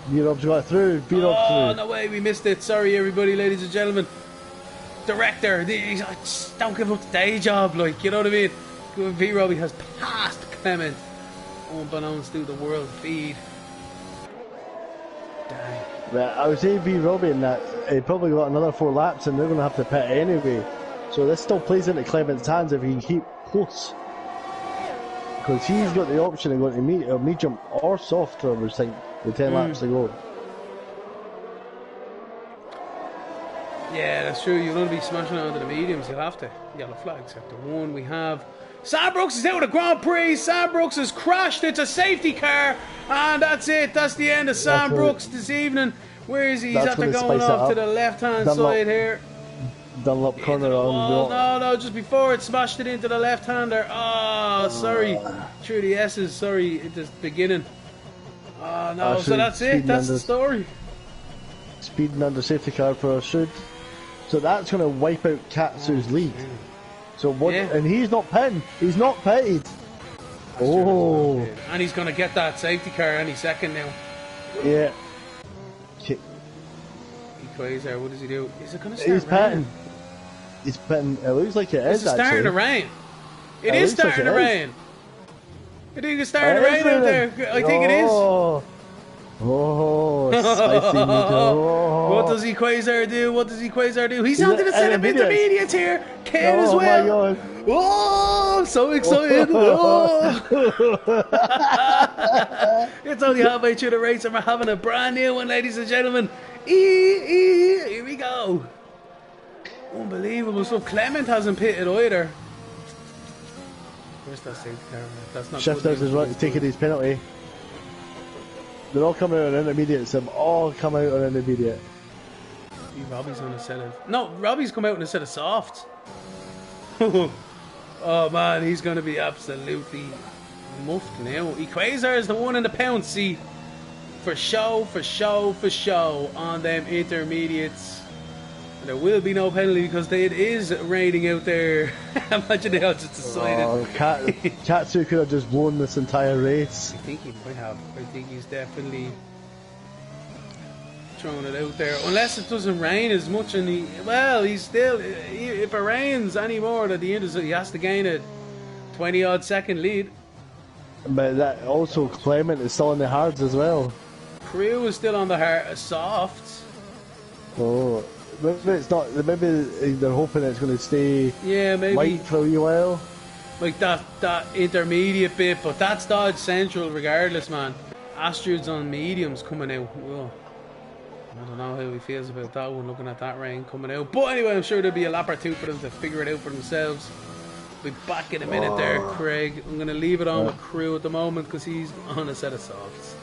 B: B-Rob's got through. B-Rob's
A: through. No way, we missed it. Sorry, everybody, ladies and gentlemen. Director, don't give up the day job, like, you know what I mean? V-Robbie has passed Clement, unbeknownst to the world feed. Dang.
B: Well, I would say V-Robbie in that he probably got another 4 laps and they're going to have to pit anyway. So this still plays into Clement's hands if he can keep close. Because he's got the option of going to medium or soft, I was thinking, with 10 laps to go.
A: Yeah, that's true. You're going to be smashing onto the mediums. You'll have to. Yellow flag, sector 1. We have Sam Brooks is out of the Grand Prix. Sam Brooks has crashed. It's a safety car. And that's it. That's the end of Sam Brooks this evening. Where is he? He's after going off to the left-hand side here.
B: Dunlop corner on.
A: No, just before it smashed it into the left-hander. Oh, sorry. Through the S's. Sorry, at the beginning. Oh, no. So that's it. That's the story.
B: Speeding under safety car for a shoot. So that's going to wipe out Katsu's lead. So what? Yeah. And he's not pitting. He's not pitted. Oh.
A: And he's going to get that safety car any second now.
B: Yeah.
A: Quasar, what does he do? Is it going to start
B: He's pitting. He's pitting. It looks like it is.
A: It's starting to rain. It is starting to rain. I think it's starting to rain out there. I think it is.
B: Oh, spicy.
A: What does Quasar do? What does Quasar do? He's onto the set of intermediates here. Ken as well.
B: Oh my god.
A: Oh, so excited. Oh. It's only halfway through the race and we're having a brand new one, ladies and gentlemen. Here we go. Unbelievable. So Clement hasn't pitted either. Where's that safety car? That's not
B: Shifters is right, taking his penalty. They're all coming out on intermediates. They've all come out on intermediate.
A: Robbie's on a set of... No, Robbie's come out on a set of softs. Oh man, he's going to be absolutely muffed now. Quasar is the one in the pound seat. For show on them intermediates. There will be no penalty because it is raining out there. Imagine how it's decided.
B: Oh, Katsu could have just won this entire race.
A: I think he might have. I think he's definitely throwing it out there. Unless it doesn't rain as much, and he's still. If it rains any more at the end, he has to gain a 20-odd second lead.
B: But that also Clement is still in the hards as well.
A: Crew is still on the softs.
B: Oh. Maybe it's not. Maybe they're hoping it's going to stay light for a wee while.
A: Like that intermediate bit, but that's Dodge Central regardless, man. Astrid's on mediums coming out. Whoa. I don't know how he feels about that one, looking at that rain coming out. But anyway, I'm sure there'll be a lap or two for them to figure it out for themselves. Be back in a minute there, Craig. I'm going to leave it on with Crew at the moment because he's on a set of softs.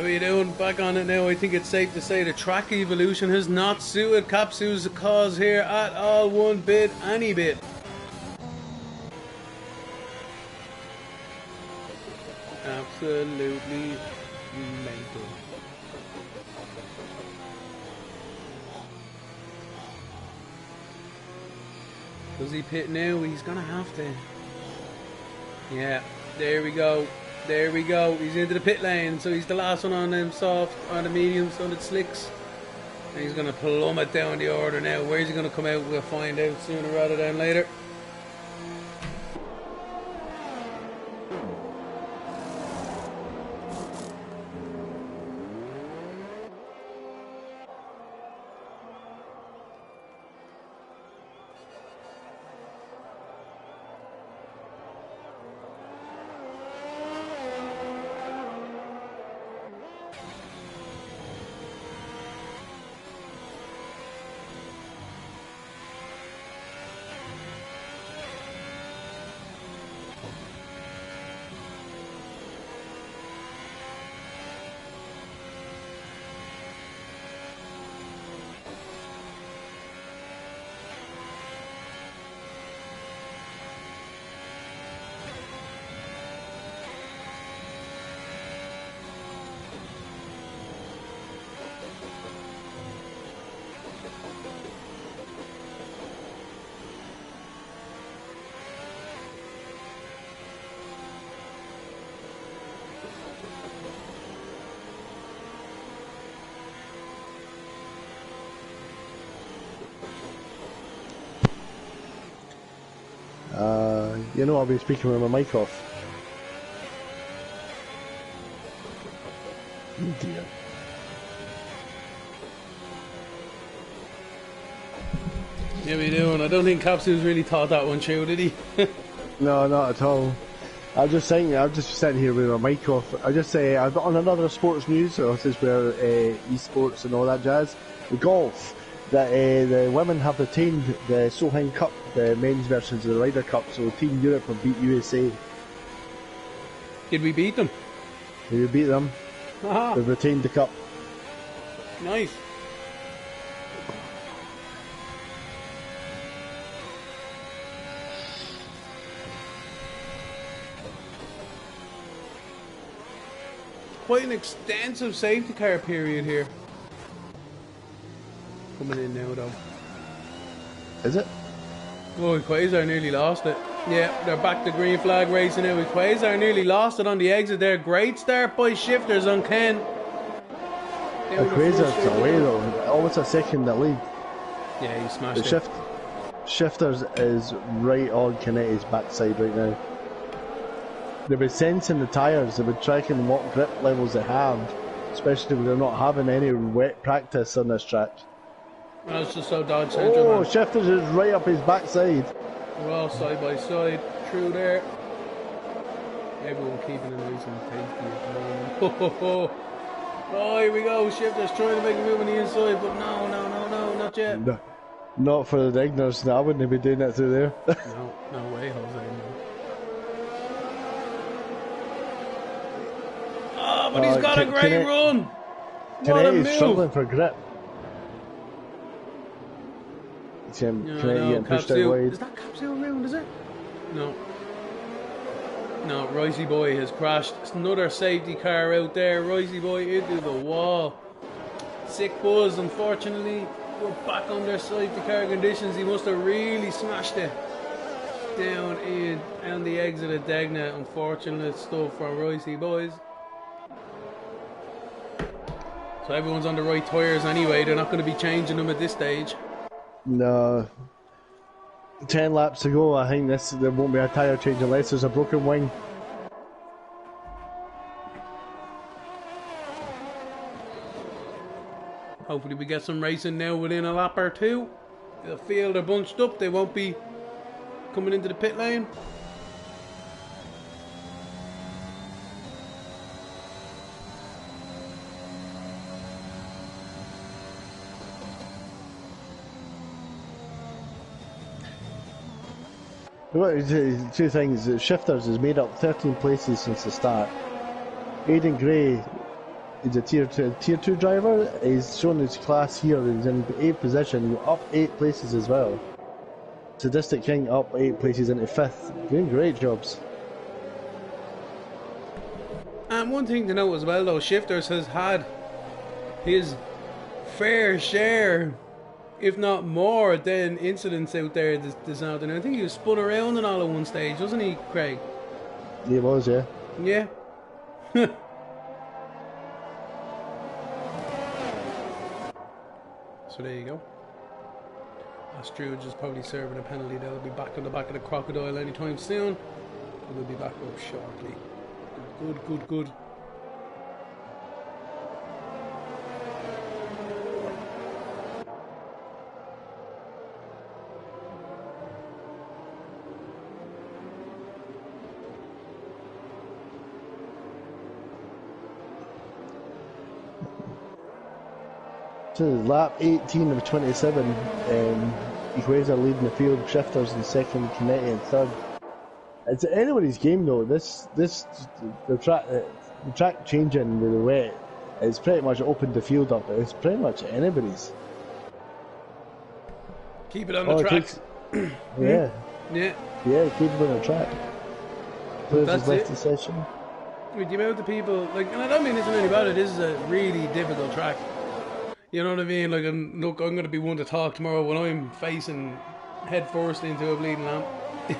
A: How are you doing? Back on it now. I think it's safe to say the track evolution has not suited Capsu's cause here at all, one bit, any bit. Absolutely mental. Does he pit now? He's gonna have to. Yeah, there we go. There we go. He's into the pit lane, so he's the last one on them soft, on the mediums, on the slicks. And he's going to plummet down the order now. Where's he going to come out? We'll find out sooner rather than later.
B: You know, I'll be speaking with my mic off. Oh dear.
A: Yeah, we do, and I don't think Capsu's really thought that one through, did he?
B: No, not at all. I'm just saying, I'm just sitting here with my mic off. I just say, I've got on another sports news, so this is where esports and all that jazz. The golf, that the women have retained the Solheim Cup, the men's versions of the Ryder Cup, so Team Europe have beat USA.
A: Did we beat them?
B: We beat them.
A: Aha.
B: They've retained the cup.
A: Nice. Quite an extensive safety car period here. Coming in now though.
B: Is it?
A: Oh, Quasar nearly lost it. Yeah, they're back to green flag racing now. Quasar nearly lost it on the exit there. Great start by Shifters on Ken.
B: The Quasar's away though, almost a second at lead.
A: Yeah, he smashed
B: the
A: it.
B: Shifters is right on Canetti's backside right now. They've been sensing the tyres, they've been tracking what grip levels they have, especially when they're not having any wet practice on this track.
A: That's just so Dodge Central.
B: Oh, man. Shifters is right up his backside.
A: We're all side by side, through there. Everyone keeping it nice and tasty at the moment. Oh, here we go. Shifters trying to make a move on the inside, but no, not yet.
B: No, not for the Digners, no, I wouldn't be doing that through there.
A: No way, Jose. Oh, but he's got a great run. What a move.
B: He's struggling for grip. See him getting pushed out wide.
A: Is that Capsule round, is it? No. No, Ricey Boy has crashed. It's another safety car out there. Ricey Boy into the wall. Sick buzz, unfortunately. We're back under safety car conditions. He must have really smashed it down on the exit of Degna. Unfortunate stuff from Ricey Boys. So everyone's on the right tyres anyway. They're not going to be changing them at this stage.
B: No. 10 laps to go. I think there won't be a tyre change unless there's a broken wing.
A: Hopefully we get some racing now within a lap or two. The field are bunched up. They won't be coming into the pit lane.
B: Two things. Shifters has made up 13 places since the start. Aidan Gray He's a tier 2 driver. He's shown his class here. He's in 8th position, up 8 places as well. Sadistic King up 8 places into 5th. Doing great jobs.
A: And one thing to note as well, though, Shifters has had his fair share, if not more, than incidents out there this afternoon. I think he was spun around and all at one stage, wasn't he, Craig?
B: He was, yeah.
A: Yeah. So there you go. Astruge is probably serving a penalty. They'll be back on the back of the crocodile anytime soon. We'll be back up shortly. Good.
B: So lap 18 of 27, Equator leading the field, Shifters in second, Kinetti in third. It's anybody's game though. The track changing with the wet, it's pretty much opened the field up. It's pretty much anybody's.
A: Keep it on the track.
B: Yeah, keep it on the track.
A: That's
B: left
A: it.
B: the session.
A: With the amount of people, like, and I don't mean this in any bad, this is a really difficult track. You know what I mean? Like, I'm going to be one to talk tomorrow when I'm facing head first into a bleeding lamp,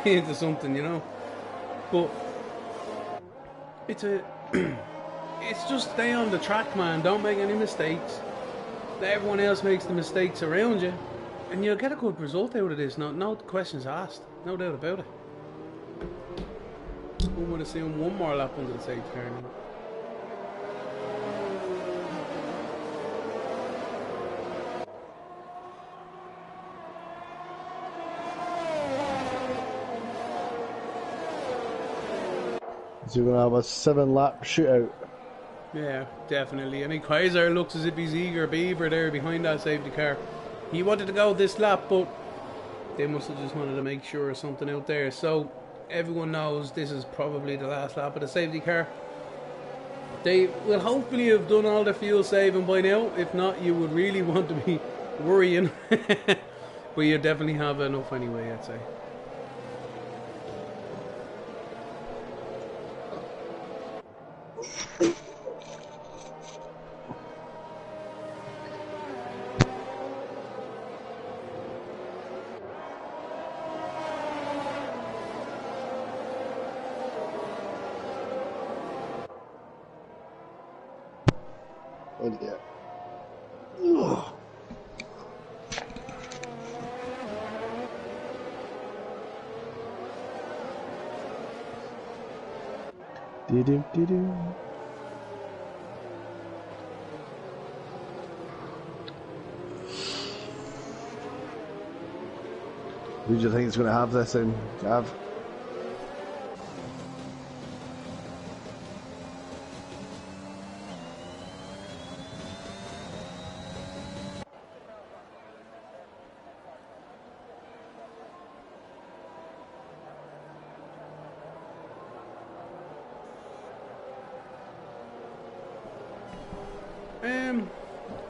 A: into something, you know. But it's just stay on the track, man. Don't make any mistakes. Everyone else makes the mistakes around you, and you'll get a good result out of this. No questions asked. No doubt about it. I want to see him one more lap under the safety car now.
B: So you're going to have a 7-lap shootout.
A: Yeah, definitely. I mean, Kaiser looks as if he's eager beaver there behind that safety car. He wanted to go this lap, but they must have just wanted to make sure of something out there. So everyone knows this is probably the last lap of the safety car. They will hopefully have done all the fuel saving by now. If not, you would really want to be worrying. But you definitely have enough anyway, I'd say.
B: Idiot. Do-do-do-do. Who do you think is going to have this in, Gav?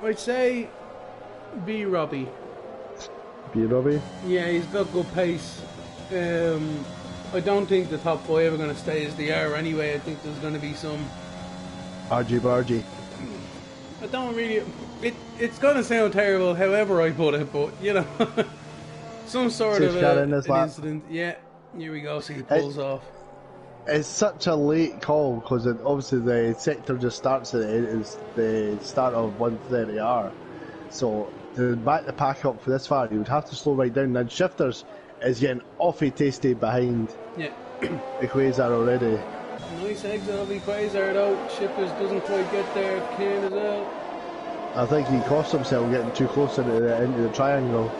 A: I'd say B Robbie.
B: B Robbie?
A: Yeah, he's got good pace. I don't think the top 5 are going to stay as they are anyway. I think there's going to be some
B: RG Bargy.
A: I don't really... It's going to sound terrible however I put it, but, you know, some sort of an incident. Yeah, here we go, so he pulls off.
B: It's such a late call because obviously the sector just starts at the start of 130R. So to back the pack up for this far, you would have to slow right down. And Shifters is getting awfully tasty behind Quasar already.
A: Nice exit of Quasar though. Shifters doesn't quite get there. Kane as well.
B: I think he cost himself getting too close into the triangle.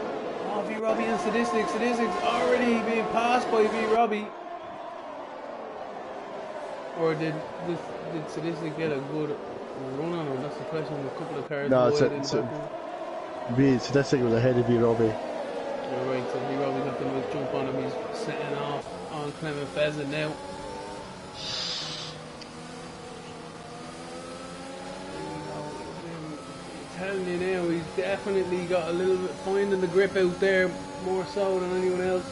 A: Oh, V Robbie and Statistics. Statistics already being passed by V Robbie. Or did Sadistic get a good run on him? That's the question. A couple of cars.
B: No, Sadistic was ahead of B Robbie.
A: You're right, so B Robbie got the nice jump on him. He's setting off on Clement Pheasant now. telling you now, he's definitely got a little bit finding the grip out there more so than anyone else.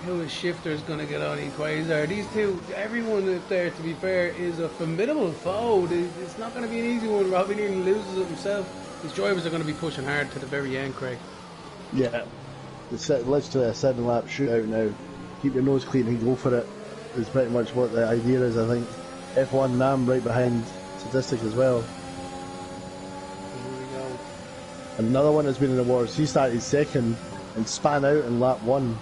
A: How his shifter's gonna get on Quasar. These two, everyone up there, to be fair, is a formidable foe. It's not gonna be an easy one. Robbie Nealon loses it himself. These drivers are gonna be pushing hard to the very end, Craig.
B: Yeah, it's literally a 7-lap shootout now. Keep your nose clean and go for it is pretty much what the idea is, I think. F1 Nam right behind Statistic as well.
A: Here we go.
B: Another one has been in the wars. He started second and span out in lap 1.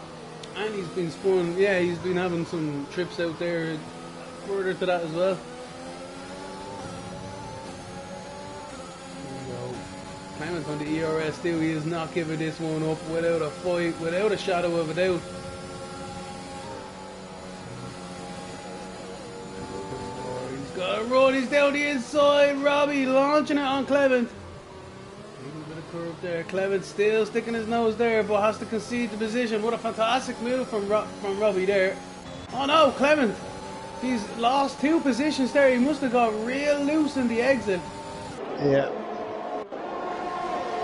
A: And he's been spun, yeah, he's been having some trips out there further to that as well. Here we go. Clement on the ERS still, he is not giving this one up without a fight, without a shadow of a doubt. He's got a run, he's down the inside, Robbie launching it on Clement. Curve there. Clement still sticking his nose there, but has to concede the position. What a fantastic move from Robbie there. Oh no, Clement! He's lost 2 positions there. He must have got real loose in the exit.
B: Yeah.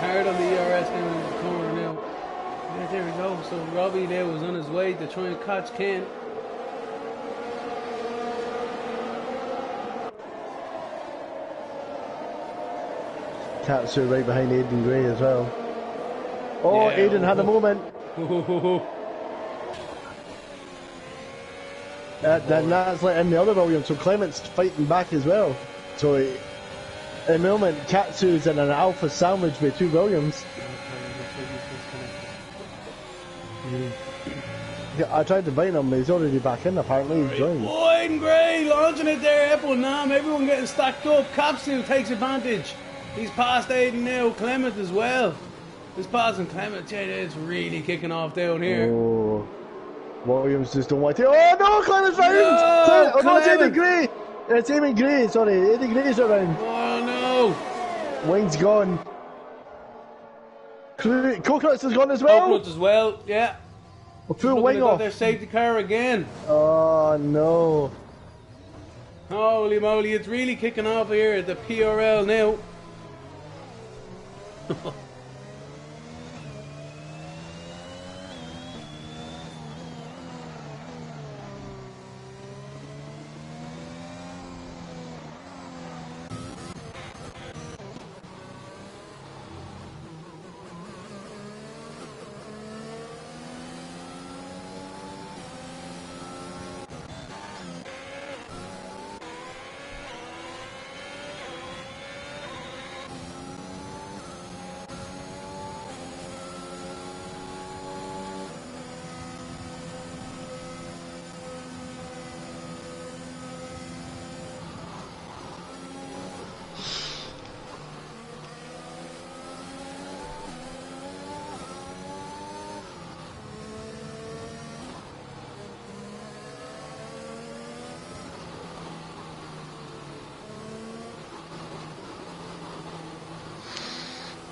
A: Hard on the ERS now in the corner now. Yeah, there we go. So Robbie there was on his way to try and catch Ken.
B: Katsu right behind Aidan Gray as well. Oh, yeah, Aidan had a moment. Then that's let in the other Williams, so Clement's fighting back as well. So in the moment, Katsu's in an alpha sandwich with 2 Williams. Yeah, I tried to bite him, but he's already back in. Apparently, he's joined.
A: Oh, Aidan Gray launching it there. F1 Nam, everyone getting stacked up. Katsu takes advantage. He's past Aidan now, Clement as well. He's passing Clement. Yeah, it's really kicking off down here.
B: Oh, Williams just don't want to. Oh no, Clement's round!
A: No,
B: no, it's Aidan Gray! It's Aidan Gray, sorry. Aidan Gray's around.
A: Oh
B: no! Wing's gone. Coconuts has gone as well.
A: Coconuts as well, yeah.
B: A full wing off.
A: Their safety car again.
B: Oh no.
A: Holy moly, it's really kicking off here at the PRL now.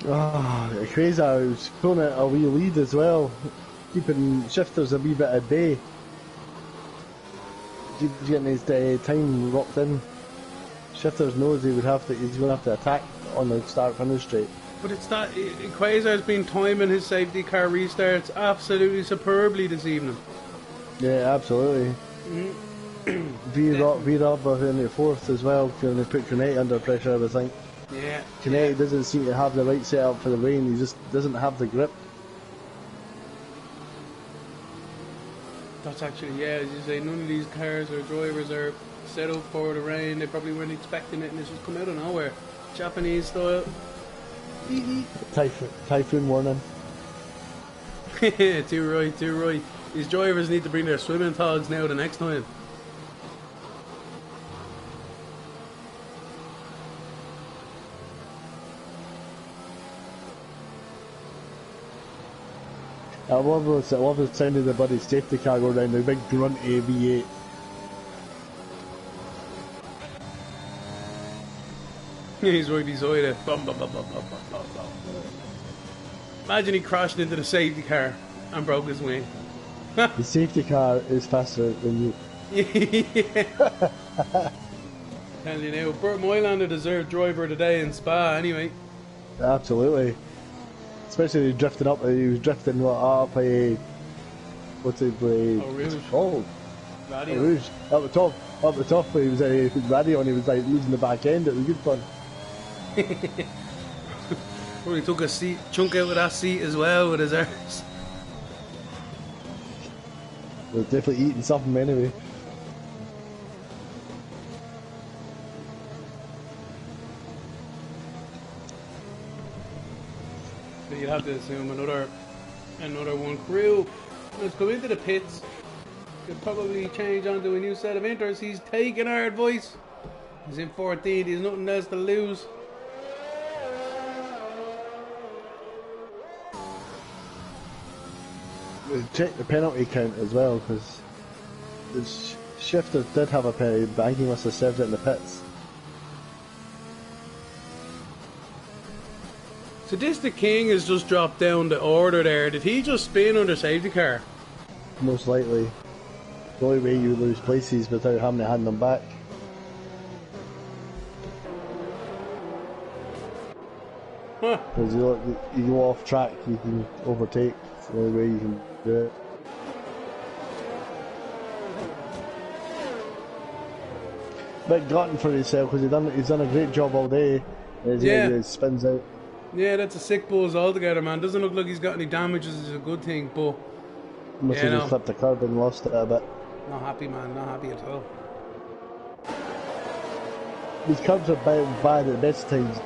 B: Oh, Quasar was pulling out a wee lead as well, keeping Shifters a wee bit at bay. He's getting his time locked in. Shifters knows he's going to have to attack on the start finish straight.
A: But it's that Quasar's been timing his safety car restarts absolutely superbly this evening.
B: Yeah, absolutely. V-Rob in the 4th as well, going to put Canetti under pressure, I think.
A: Yeah.
B: Canetti doesn't seem to have the right setup for the rain, he just doesn't have the grip.
A: That's actually, yeah, as you say, none of these cars or drivers are set up for the rain. They probably weren't expecting it and it's just come out of nowhere. Japanese style.
B: Typhoon warning.
A: Too right, too right. These drivers need to bring their swimming togs now the next time.
B: I love the sound of the bloody safety car going down, the big grunt V8.
A: He's right beside it. Bum, bum, bum, bum, bum, bum, bum. Imagine he crashed into the safety car and broke his wing.
B: The safety car is faster than you.
A: Yeah. Tell you now, Burt Moylan a deserved driver today in Spa anyway.
B: Absolutely. Especially drifting up, he was drifting up a... What's it?
A: Rouge.
B: Oh,
A: Radio.
B: Rouge. Up the top, he was radio and he was like losing the back end. It was good fun.
A: Probably took a chunk out of that seat as well with his arse.
B: He was definitely eating something anyway.
A: So you'd have to assume another one crew. Let's go into the pits. Could probably change onto a new set of inters. He's taking our advice. He's in 14th. He's nothing else to lose.
B: Check the penalty count as well, because the Shifter did have a penalty, but he must have served it in the pits.
A: Sadistic King has just dropped down the order there. Did he just spin under safety car?
B: Most likely. The only way you lose places without having to hand them back.
A: Huh.
B: Because you go off track, you can overtake. It's the only way you can do it. Bit gutting for himself because he's done a great job all day. He spins out.
A: Yeah, that's a sick buzz altogether, man. Doesn't look like he's got any damages. It's a good thing, but
B: Must have just flipped the curb and lost it a bit.
A: not happy, man. Not happy at all.
B: These curbs are bad at the best times.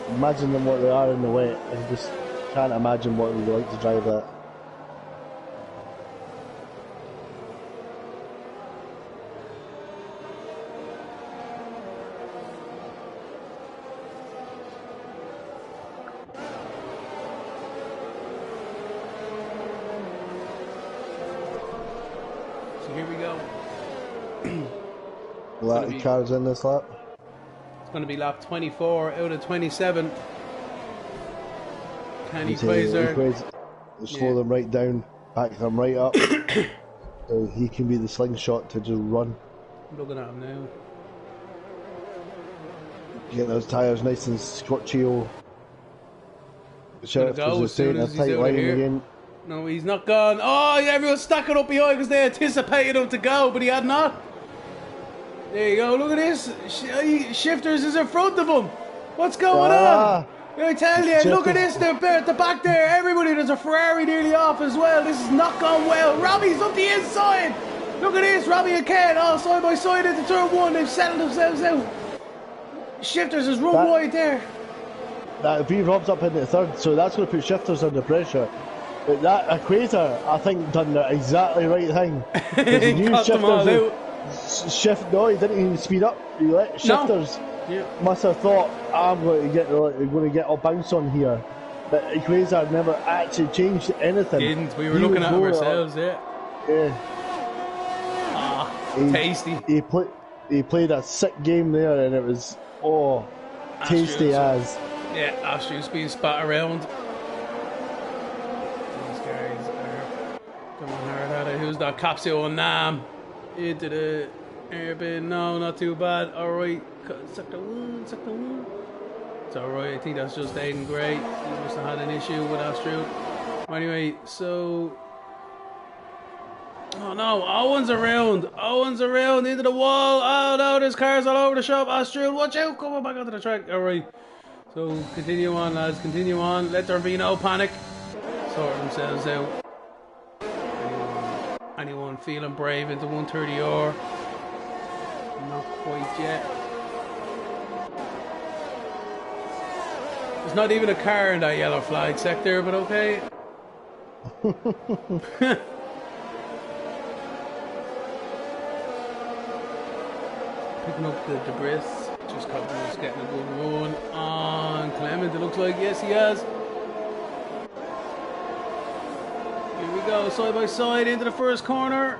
B: Imagine them what they are in the wet. I just can't imagine what it would be like to drive that.
A: So here we go.
B: A lot of cars in this lap.
A: It's going to be lap 24 out of 27. Kenny
B: Slow them right down, back them right up. So he can be the slingshot to just run.
A: I'm looking at him now.
B: Get those tyres nice and scorchio. Sheriff
A: go
B: is
A: as soon
B: taking a
A: as he's
B: tight
A: out of
B: line
A: here.
B: again.
A: No, he's not gone. Oh, yeah, everyone's stacking up behind because they anticipated him to go, but he had not. There you go. Look at this. Shifters is in front of him. What's going on? I tell you, look at this. They're at the back there. Everybody, there's a Ferrari nearly off as well. This is not gone well. Robbie's up the inside. Look at this. Robbie and Ken all side by side into turn one. They've settled themselves out. Shifters has run wide there.
B: That'll be Rob's up in the third, so that's going to put Shifters under pressure. But that Equator, I think, done the exactly right thing.
A: He cut them all out.
B: No, he didn't even speed up. He let Shifters. Must have thought, I'm going to get a bounce on here. But Equator never actually changed anything.
A: Didn't. We were looking at him ourselves, yeah. Tasty.
B: He played a sick game there, and it was tasty as.
A: Yeah, Astros being spat around. These guys are coming hard at it. Who's that? Capsule and Nam into the airbin. No, not too bad. All right, suck the one. It's all right. I think that's just Aiden Gray. He must have had an issue with Astro. Anyway, so. Oh no, Owen's around into the wall. Oh no, there's cars all over the shop. Astrid, watch out, coming back onto the track. Alright, so continue on, lads, continue on. Let there be no panic. Sort themselves out. Anyone feeling brave into 130R? Not quite yet. There's not even a car in that yellow flag sector, but okay. Picking up the debris. Just getting a good run on Clement. It looks like, yes, he has. Here we go, side by side into the first corner.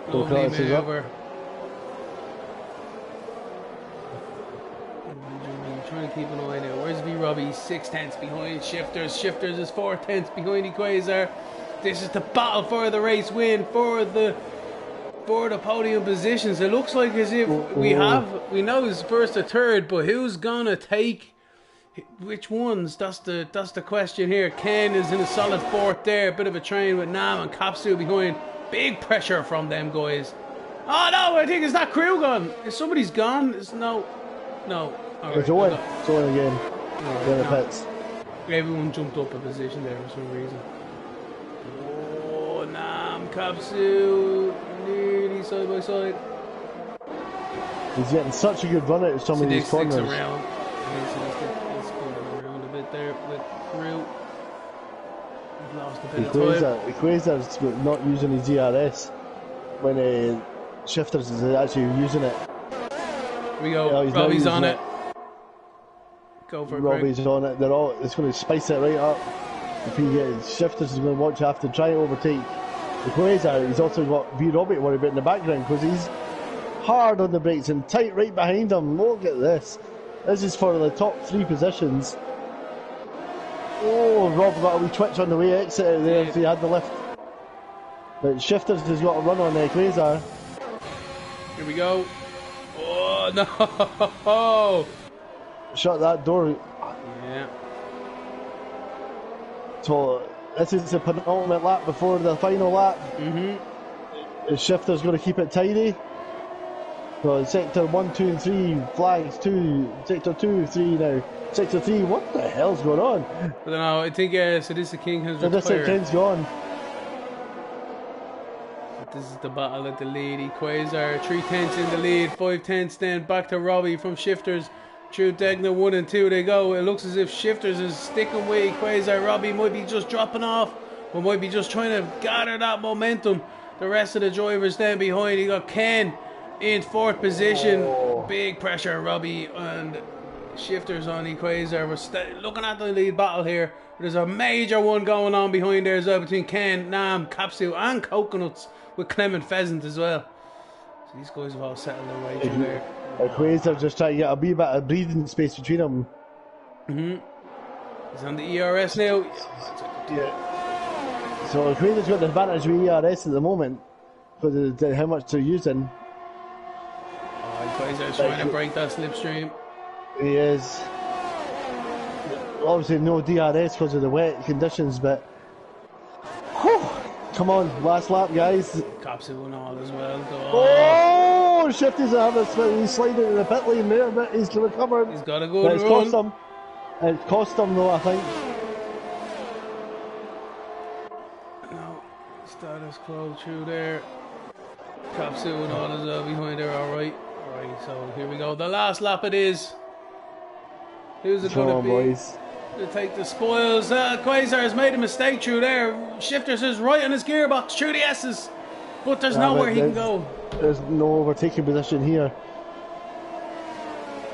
A: Lovely maneuver. Trying to keep an eye now. Where's V Robbie? 6/10 behind Shifters. Shifters is 4/10 behind Equator. This is the battle for the race win, for the for the podium positions. It looks like as if we know it's first or third, but who's gonna take which ones? That's the question here. Ken is in a solid fourth there, a bit of a train with Nam and Kapsu behind. Big pressure from them guys. Oh no, I think it's that crew gone. If somebody's gone, it's no. Right,
B: it's Owen. It's Owen again.
A: No.
B: Pits.
A: Everyone jumped up a position there for some reason. Oh, Nam, Kapsu, nearly side by side.
B: He's getting such a good run out of some of these corners.
A: Around. He's spinning around a bit there with crew. He's lost a bit of time.
B: Quasar's not using his ERS when Shifters is actually using it.
A: Here we go. Yeah, Robbie's on it. Go for it.
B: Robbie's on it. It's going to spice it right up. If he gets Shifters is going to have to try and overtake the Quasar. He's also got V Robbie to worry about in the background because he's hard on the brakes and tight right behind him. Look at this. This is for the top 3 positions. Oh, Rob got a wee twitch on the way exit out there, so he had the lift. But Shifters has got a run on Quasar.
A: Here we go. Oh no!
B: Shut that door.
A: Yeah.
B: So this is the penultimate lap before the final lap. The Shifter's going to keep it tidy. So sector 1, 2 and 3 flags 2, sector 2, 3 now. Sector 3, what the hell's going on?
A: I don't know, I think Sadista King has retired.
B: Sadista King's gone.
A: This is the battle at the lead. Quasar 3/10 in the lead, 5/10 then back to Robbie from Shifters. Through Degna 1 and 2 they go. It looks as if Shifters is sticking with Quasar. Robbie might be just dropping off, or might be just trying to gather that momentum. The rest of the drivers then behind. You got Ken in 4th position. Big pressure, Robbie and Shifters on Quasar. We're looking at the lead battle here. There's a major one going on behind there as well between Ken, Nam, Kapsu and Coconuts with Clement Pheasant as well. So these guys have all settled their way through there.
B: Quasar just trying to get a wee bit of breathing space between them.
A: He's on the ERS now.
B: Yeah. So Quasar's got the advantage with ERS at the moment because of how much they're using.
A: Quasar's trying to break that slipstream.
B: He is. Obviously no DRS because of the wet conditions, but come on, last lap guys.
A: Cops and all as well.
B: Oh, Shifty's he's sliding into the pit lane there, but he's recovered.
A: He's got a good run.
B: Cost him. It cost him though, I think.
A: No, status quo through there. Capsu and all as well behind there, alright. Alright, so here we go. The last lap it is. Who's it going to be?
B: Boys.
A: To take the spoils. Quasar has made a mistake through there. Shifters is right on his gearbox through the S's. But there's nowhere he can go.
B: There's no overtaking position here.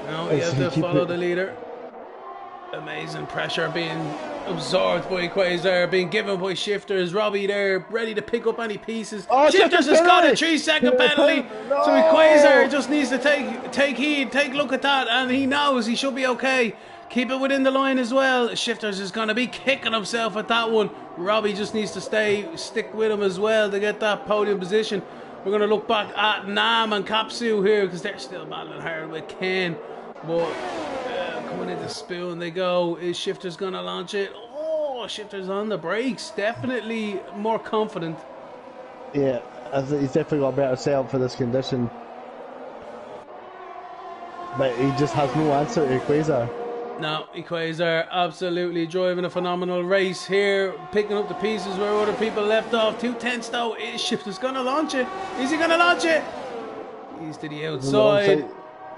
A: No, he has to follow the leader. Amazing pressure being absorbed by Quasar, being given by Shifters. Robbie there, ready to pick up any pieces. Shifters has got a 3-second penalty.
B: No.
A: So Quasar just needs to take heed, take a look at that, and he knows he should be okay. Keep it within the line as well. Shifters is going to be kicking himself at that one. Robbie just needs to stick with him as well to get that podium position. We're going to look back at Nam and Kapsu here because they're still battling hard with Ken. But coming into spoon they go. Is Shifters going to launch it? Oh, Shifters on the brakes. Definitely more confident.
B: Yeah, he's definitely got a better setup for this condition. But he just has no answer to Quasar.
A: No, Quasar absolutely driving a phenomenal race here, picking up the pieces where other people left off. 2/10 though. Is Shifters going to launch it? Is he going to launch it? He's to the outside.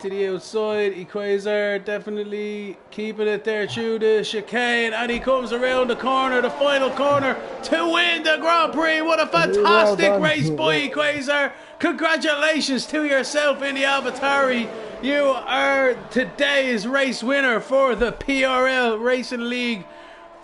A: To the outside. Quasar definitely keeping it there through the chicane, and he comes around the corner, the final corner, to win the Grand Prix. What a fantastic race by Quasar. Congratulations to yourself in the AlphaTauri. You are today's race winner for the PRL Racing League.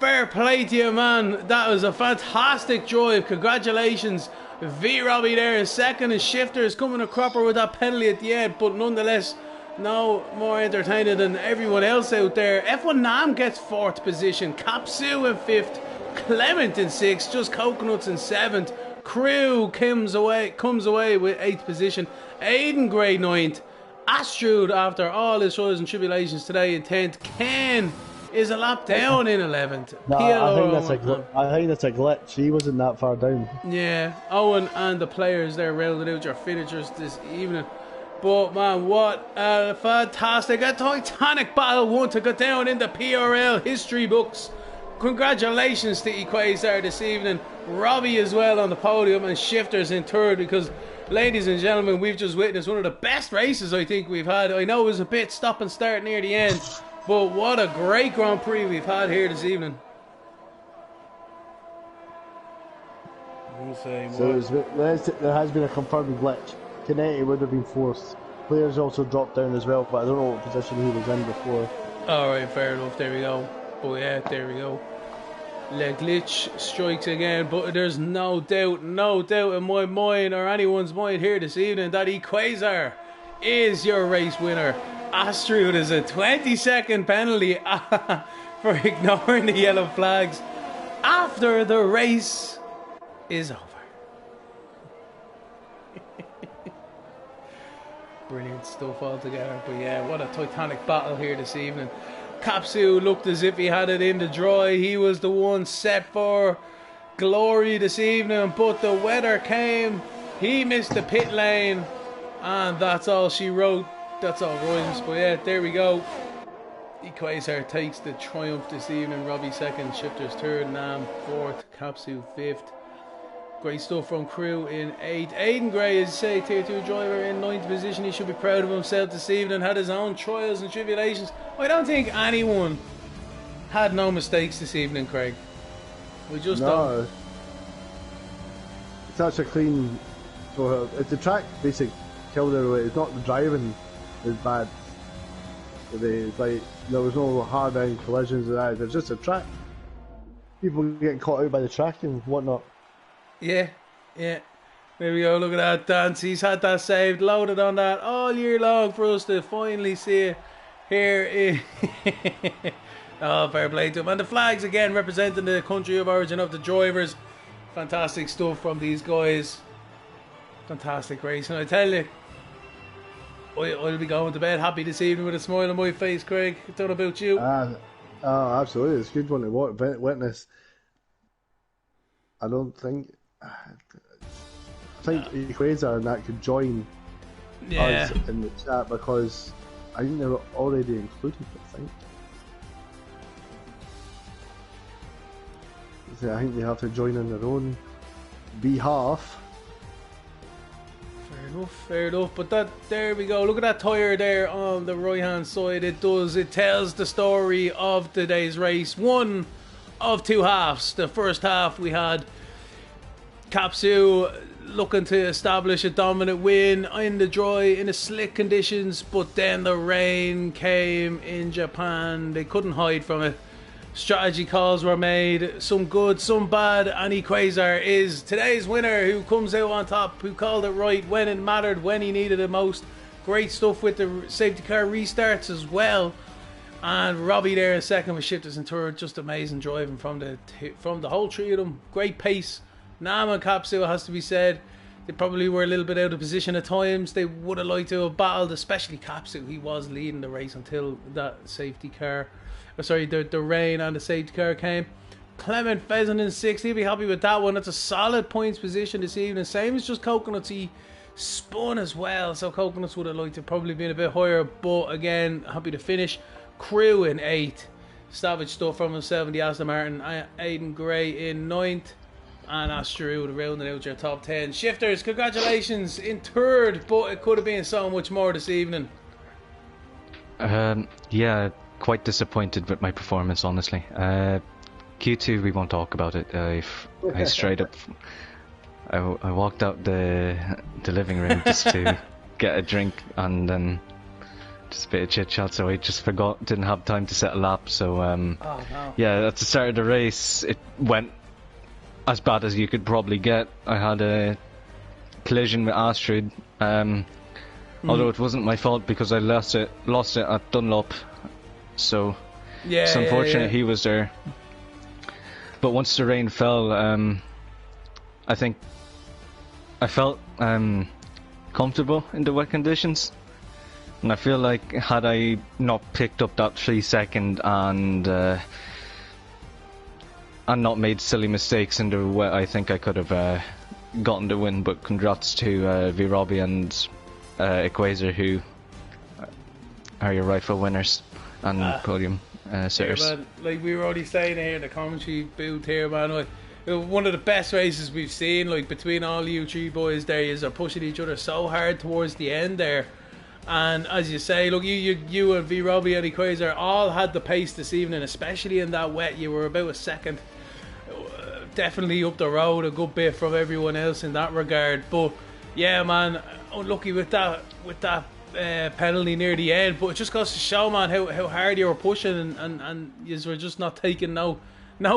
A: Fair play to you, man. That was a fantastic drive. Congratulations. V Robbie there is second, and Shifters coming a cropper with that penalty at the end, but nonetheless, no more entertaining than everyone else out there. F1 Nam gets 4th position, Kapsu in 5th, Clement in 6th, just Coconuts in 7th, Crew comes away with 8th position. Aiden Gray 9th. Astrud, after all his trials and tribulations today, in 10th. Ken is a lap down in 11th.
B: No, I think that's a glitch. He wasn't that far down.
A: Yeah, Owen and the players there rounded out your finishers this evening. But man, what a fantastic, a titanic battle, one to go down in the PRL history books. Congratulations to Equazar this evening. Robbie as well on the podium, and Shifters in third, because, ladies and gentlemen, we've just witnessed one of the best races I think we've had. I know it was a bit stop and start near the end, but what a great Grand Prix we've had here this evening.
B: So there has been a confirmed glitch. Canetti would have been fourth. Players also dropped down as well, but I don't know what position he was in before.
A: Alright, fair enough, there we go. Oh yeah, there we go. Le glitch strikes again, but there's no doubt in my mind or anyone's mind here this evening that Equazar is your race winner. Astrud is a 20-second penalty for ignoring the yellow flags after the race is over. Brilliant stuff altogether. But yeah, what a titanic battle here this evening. Kapsu looked as if he had it in the dry. He was the one set for glory this evening, but the weather came. He missed the pit lane, and that's all she wrote. That's all rhymes. But yeah, there we go. Equazar takes the triumph this evening. Robbie second, Shifters third, Nam fourth, Kapsu fifth. Great stuff from Crew in 8th. Aiden Gray, as you say, tier 2 driver in 9th position. He should be proud of himself this evening. Had his own trials and tribulations. I don't think anyone had no mistakes this evening, Craig. We just don't.
B: It's such a clean. So it's the track basic killed everybody. It's not the driving is bad. It's like there was no hard down collisions or that. It's just a track. People getting caught out by the track and whatnot.
A: Yeah. There we go, look at that dance. He's had that saved, loaded on that all year long for us to finally see it here. Oh, fair play to him. And the flags again representing the country of origin of the drivers. Fantastic stuff from these guys. Fantastic racing, I tell you. I'll be going to bed happy this evening with a smile on my face, Craig. I don't know about you.
B: Oh, absolutely. It's a good one to witness. I think Equazar and that could join us in the chat, because I think they're already included, I think they have to join on their own behalf.
A: Fair enough, but there we go. Look at that tyre there on the right hand side. It tells the story of today's race. One of two halves. The first half we had Kapsu looking to establish a dominant win in the dry, in the slick conditions, but then the rain came in Japan. They couldn't hide from it. Strategy calls were made, some good, some bad, and Equazar is today's winner, who comes out on top, who called it right when it mattered, when he needed it most. Great stuff with the safety car restarts as well. And Robbie there in second with Shifters in third. Just amazing driving from the whole three of them. Great pace. Nam and Kapsu, has to be said, they probably were a little bit out of position at times. They would have liked to have battled, especially Kapsu. He was leading the race until that safety car, the rain and the safety car came. Clement Pheasant in sixth. He'll be happy with that one. That's a solid points position this evening. Same as just Coconuts. He spun as well, so Coconuts would have liked to probably been a bit higher, but again, happy to finish. Crew in 8th. Savage stuff from himself in the Aston Martin. Aiden Gray in 9th. And Astrud rounding out your top 10. Shifters, congratulations in 3rd, but it could have been so much more this evening.
C: Yeah, quite disappointed with my performance, honestly. Q2, we won't talk about it. I straight up... I walked out the living room just to get a drink and then just a bit of chit chat, so I just didn't have time to set a lap. So yeah, at the start of the race it went as bad as you could probably get. I had a collision with Astrid, although it wasn't my fault because I lost it at Dunlop, so it's unfortunate he was there. But once the rain fell, I think I felt comfortable in the wet conditions, and I feel like had I not picked up that 3 second and not made silly mistakes in the wet, I think I could have gotten the win. But congrats to V Robbie and Equazer, who are your rightful winners and podium sitters.
A: Yeah, man, like we were already saying here in the commentary booth here, man, like, one of the best races we've seen, like between all you three boys there. You are pushing each other so hard towards the end there, and as you say, look, you and V Robbie and Equazer all had the pace this evening, especially in that wet. You were about a second definitely up the road a good bit from everyone else in that regard. But yeah, man, unlucky with that penalty near the end, but it just goes to show, man, how hard you were pushing, and you were just not taking no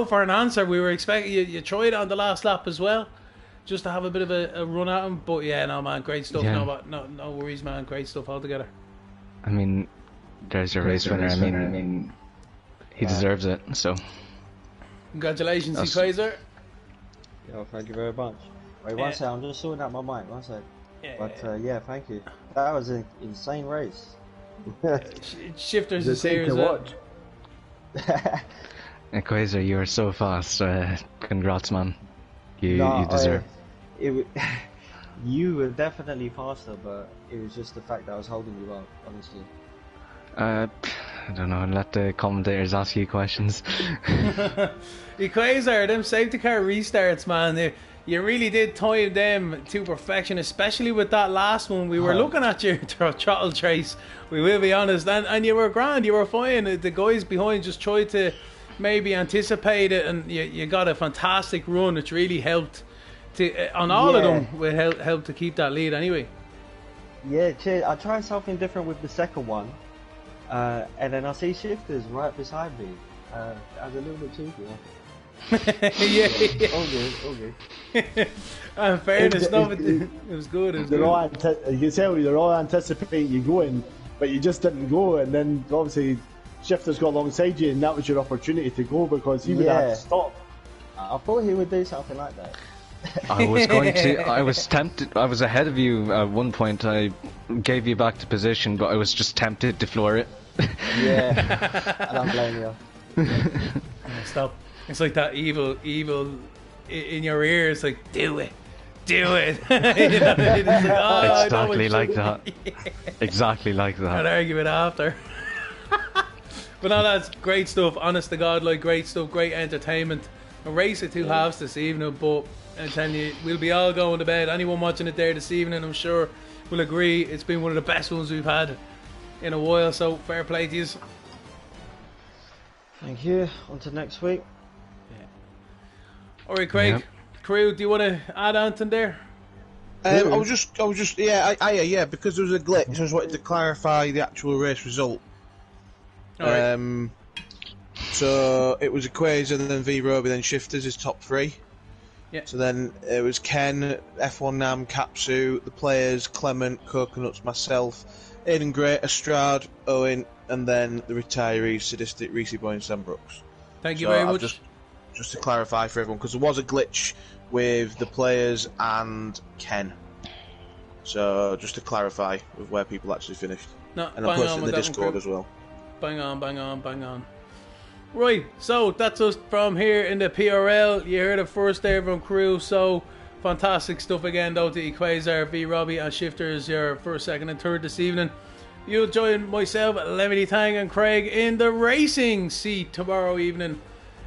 A: for an answer. We were expecting you tried on the last lap as well, just to have a bit of a run at him. But yeah, no, man, great stuff.
C: Yeah.
A: No worries, man, great stuff altogether.
C: I mean, there's your race winner. I mean, he deserves it. So
A: congratulations, Equazer.
D: Yeah, thank you very much. Wait, one sec, I'm just sorting out my mic, one sec. Yeah, thank you. That was an insane race.
A: Shifters is here as well.
C: Equazer, you were so fast. Congrats, man. You deserve.
D: You were definitely faster, but it was just the fact that I was holding you up, honestly.
C: I don't know. Let the commentators ask you questions.
A: Equazer, them safety car restarts, man. You really did time them to perfection, especially with that last one. We were looking at your throttle trace, we will be honest, and you were grand, you were fine. The guys behind just tried to maybe anticipate it, and you got a fantastic run, which really helped to on all of them. Will help to keep that lead anyway.
D: Yeah, cheers. I tried something different with the second one, and then I see Shifters right beside me. I was a little bit cheeky.
A: yeah.
D: All good.
A: Fairness, it was good.
B: You can tell they're all anticipating you going, but you just didn't go, and then obviously Shifters got alongside you, and that was your opportunity to go, because he would have to stop.
D: I thought he would do something like that.
C: I was going to. I was tempted. I was ahead of you at one point. I gave you back to position, but I was just tempted to floor it.
D: Yeah, I don't blame you.
A: Stop. It's like that evil in your ear. It's like, do it. It's like,
C: exactly like that. Exactly like that.
A: An argument after. But no, that's great stuff. Honest to God, like, great stuff. Great entertainment. A race of two halves this evening, but I'm telling you, we'll be all going to bed. Anyone watching it there this evening, I'm sure, will agree it's been one of the best ones we've had in a while. So fair play to you.
D: Thank you. On to next week.
A: All right, Craig. Yep. Crew, do you want to add anything there?
E: I was just, because there was a glitch. I just wanted to clarify the actual race result.
A: Right.
E: So it was Equazer, then V Roby, then Shifters is top three.
A: Yeah.
E: So then it was Ken, F1 Nam, Kapsu, the players, Clement, Coconuts, myself, Aidan Gray, Estrade, Owen, and then the retirees, Sadistic, Reese Boy, and Sam Brooks.
A: Thank you very much.
E: Just to clarify for everyone, because there was a glitch with the players and Ken. So just to clarify with where people actually finished.
A: No,
E: and I posted in the Discord as well.
A: Bang on. Right, so that's us from here in the PRL. You heard it first there from Crew. So fantastic stuff again, though, to Equazer, V Robbie, and Shifters, your first, second, and third this evening. You'll join myself, Lemony Tang, and Craig in the racing seat tomorrow evening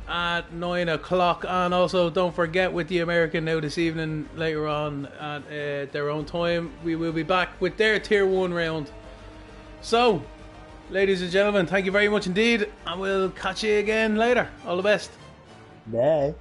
A: at 9 o'clock. And also, don't forget, with the American now this evening, later on at their own time, we will be back with their Tier 1 round. So, ladies and gentlemen, thank you very much indeed, and we'll catch you again later. All the best.
B: Bye.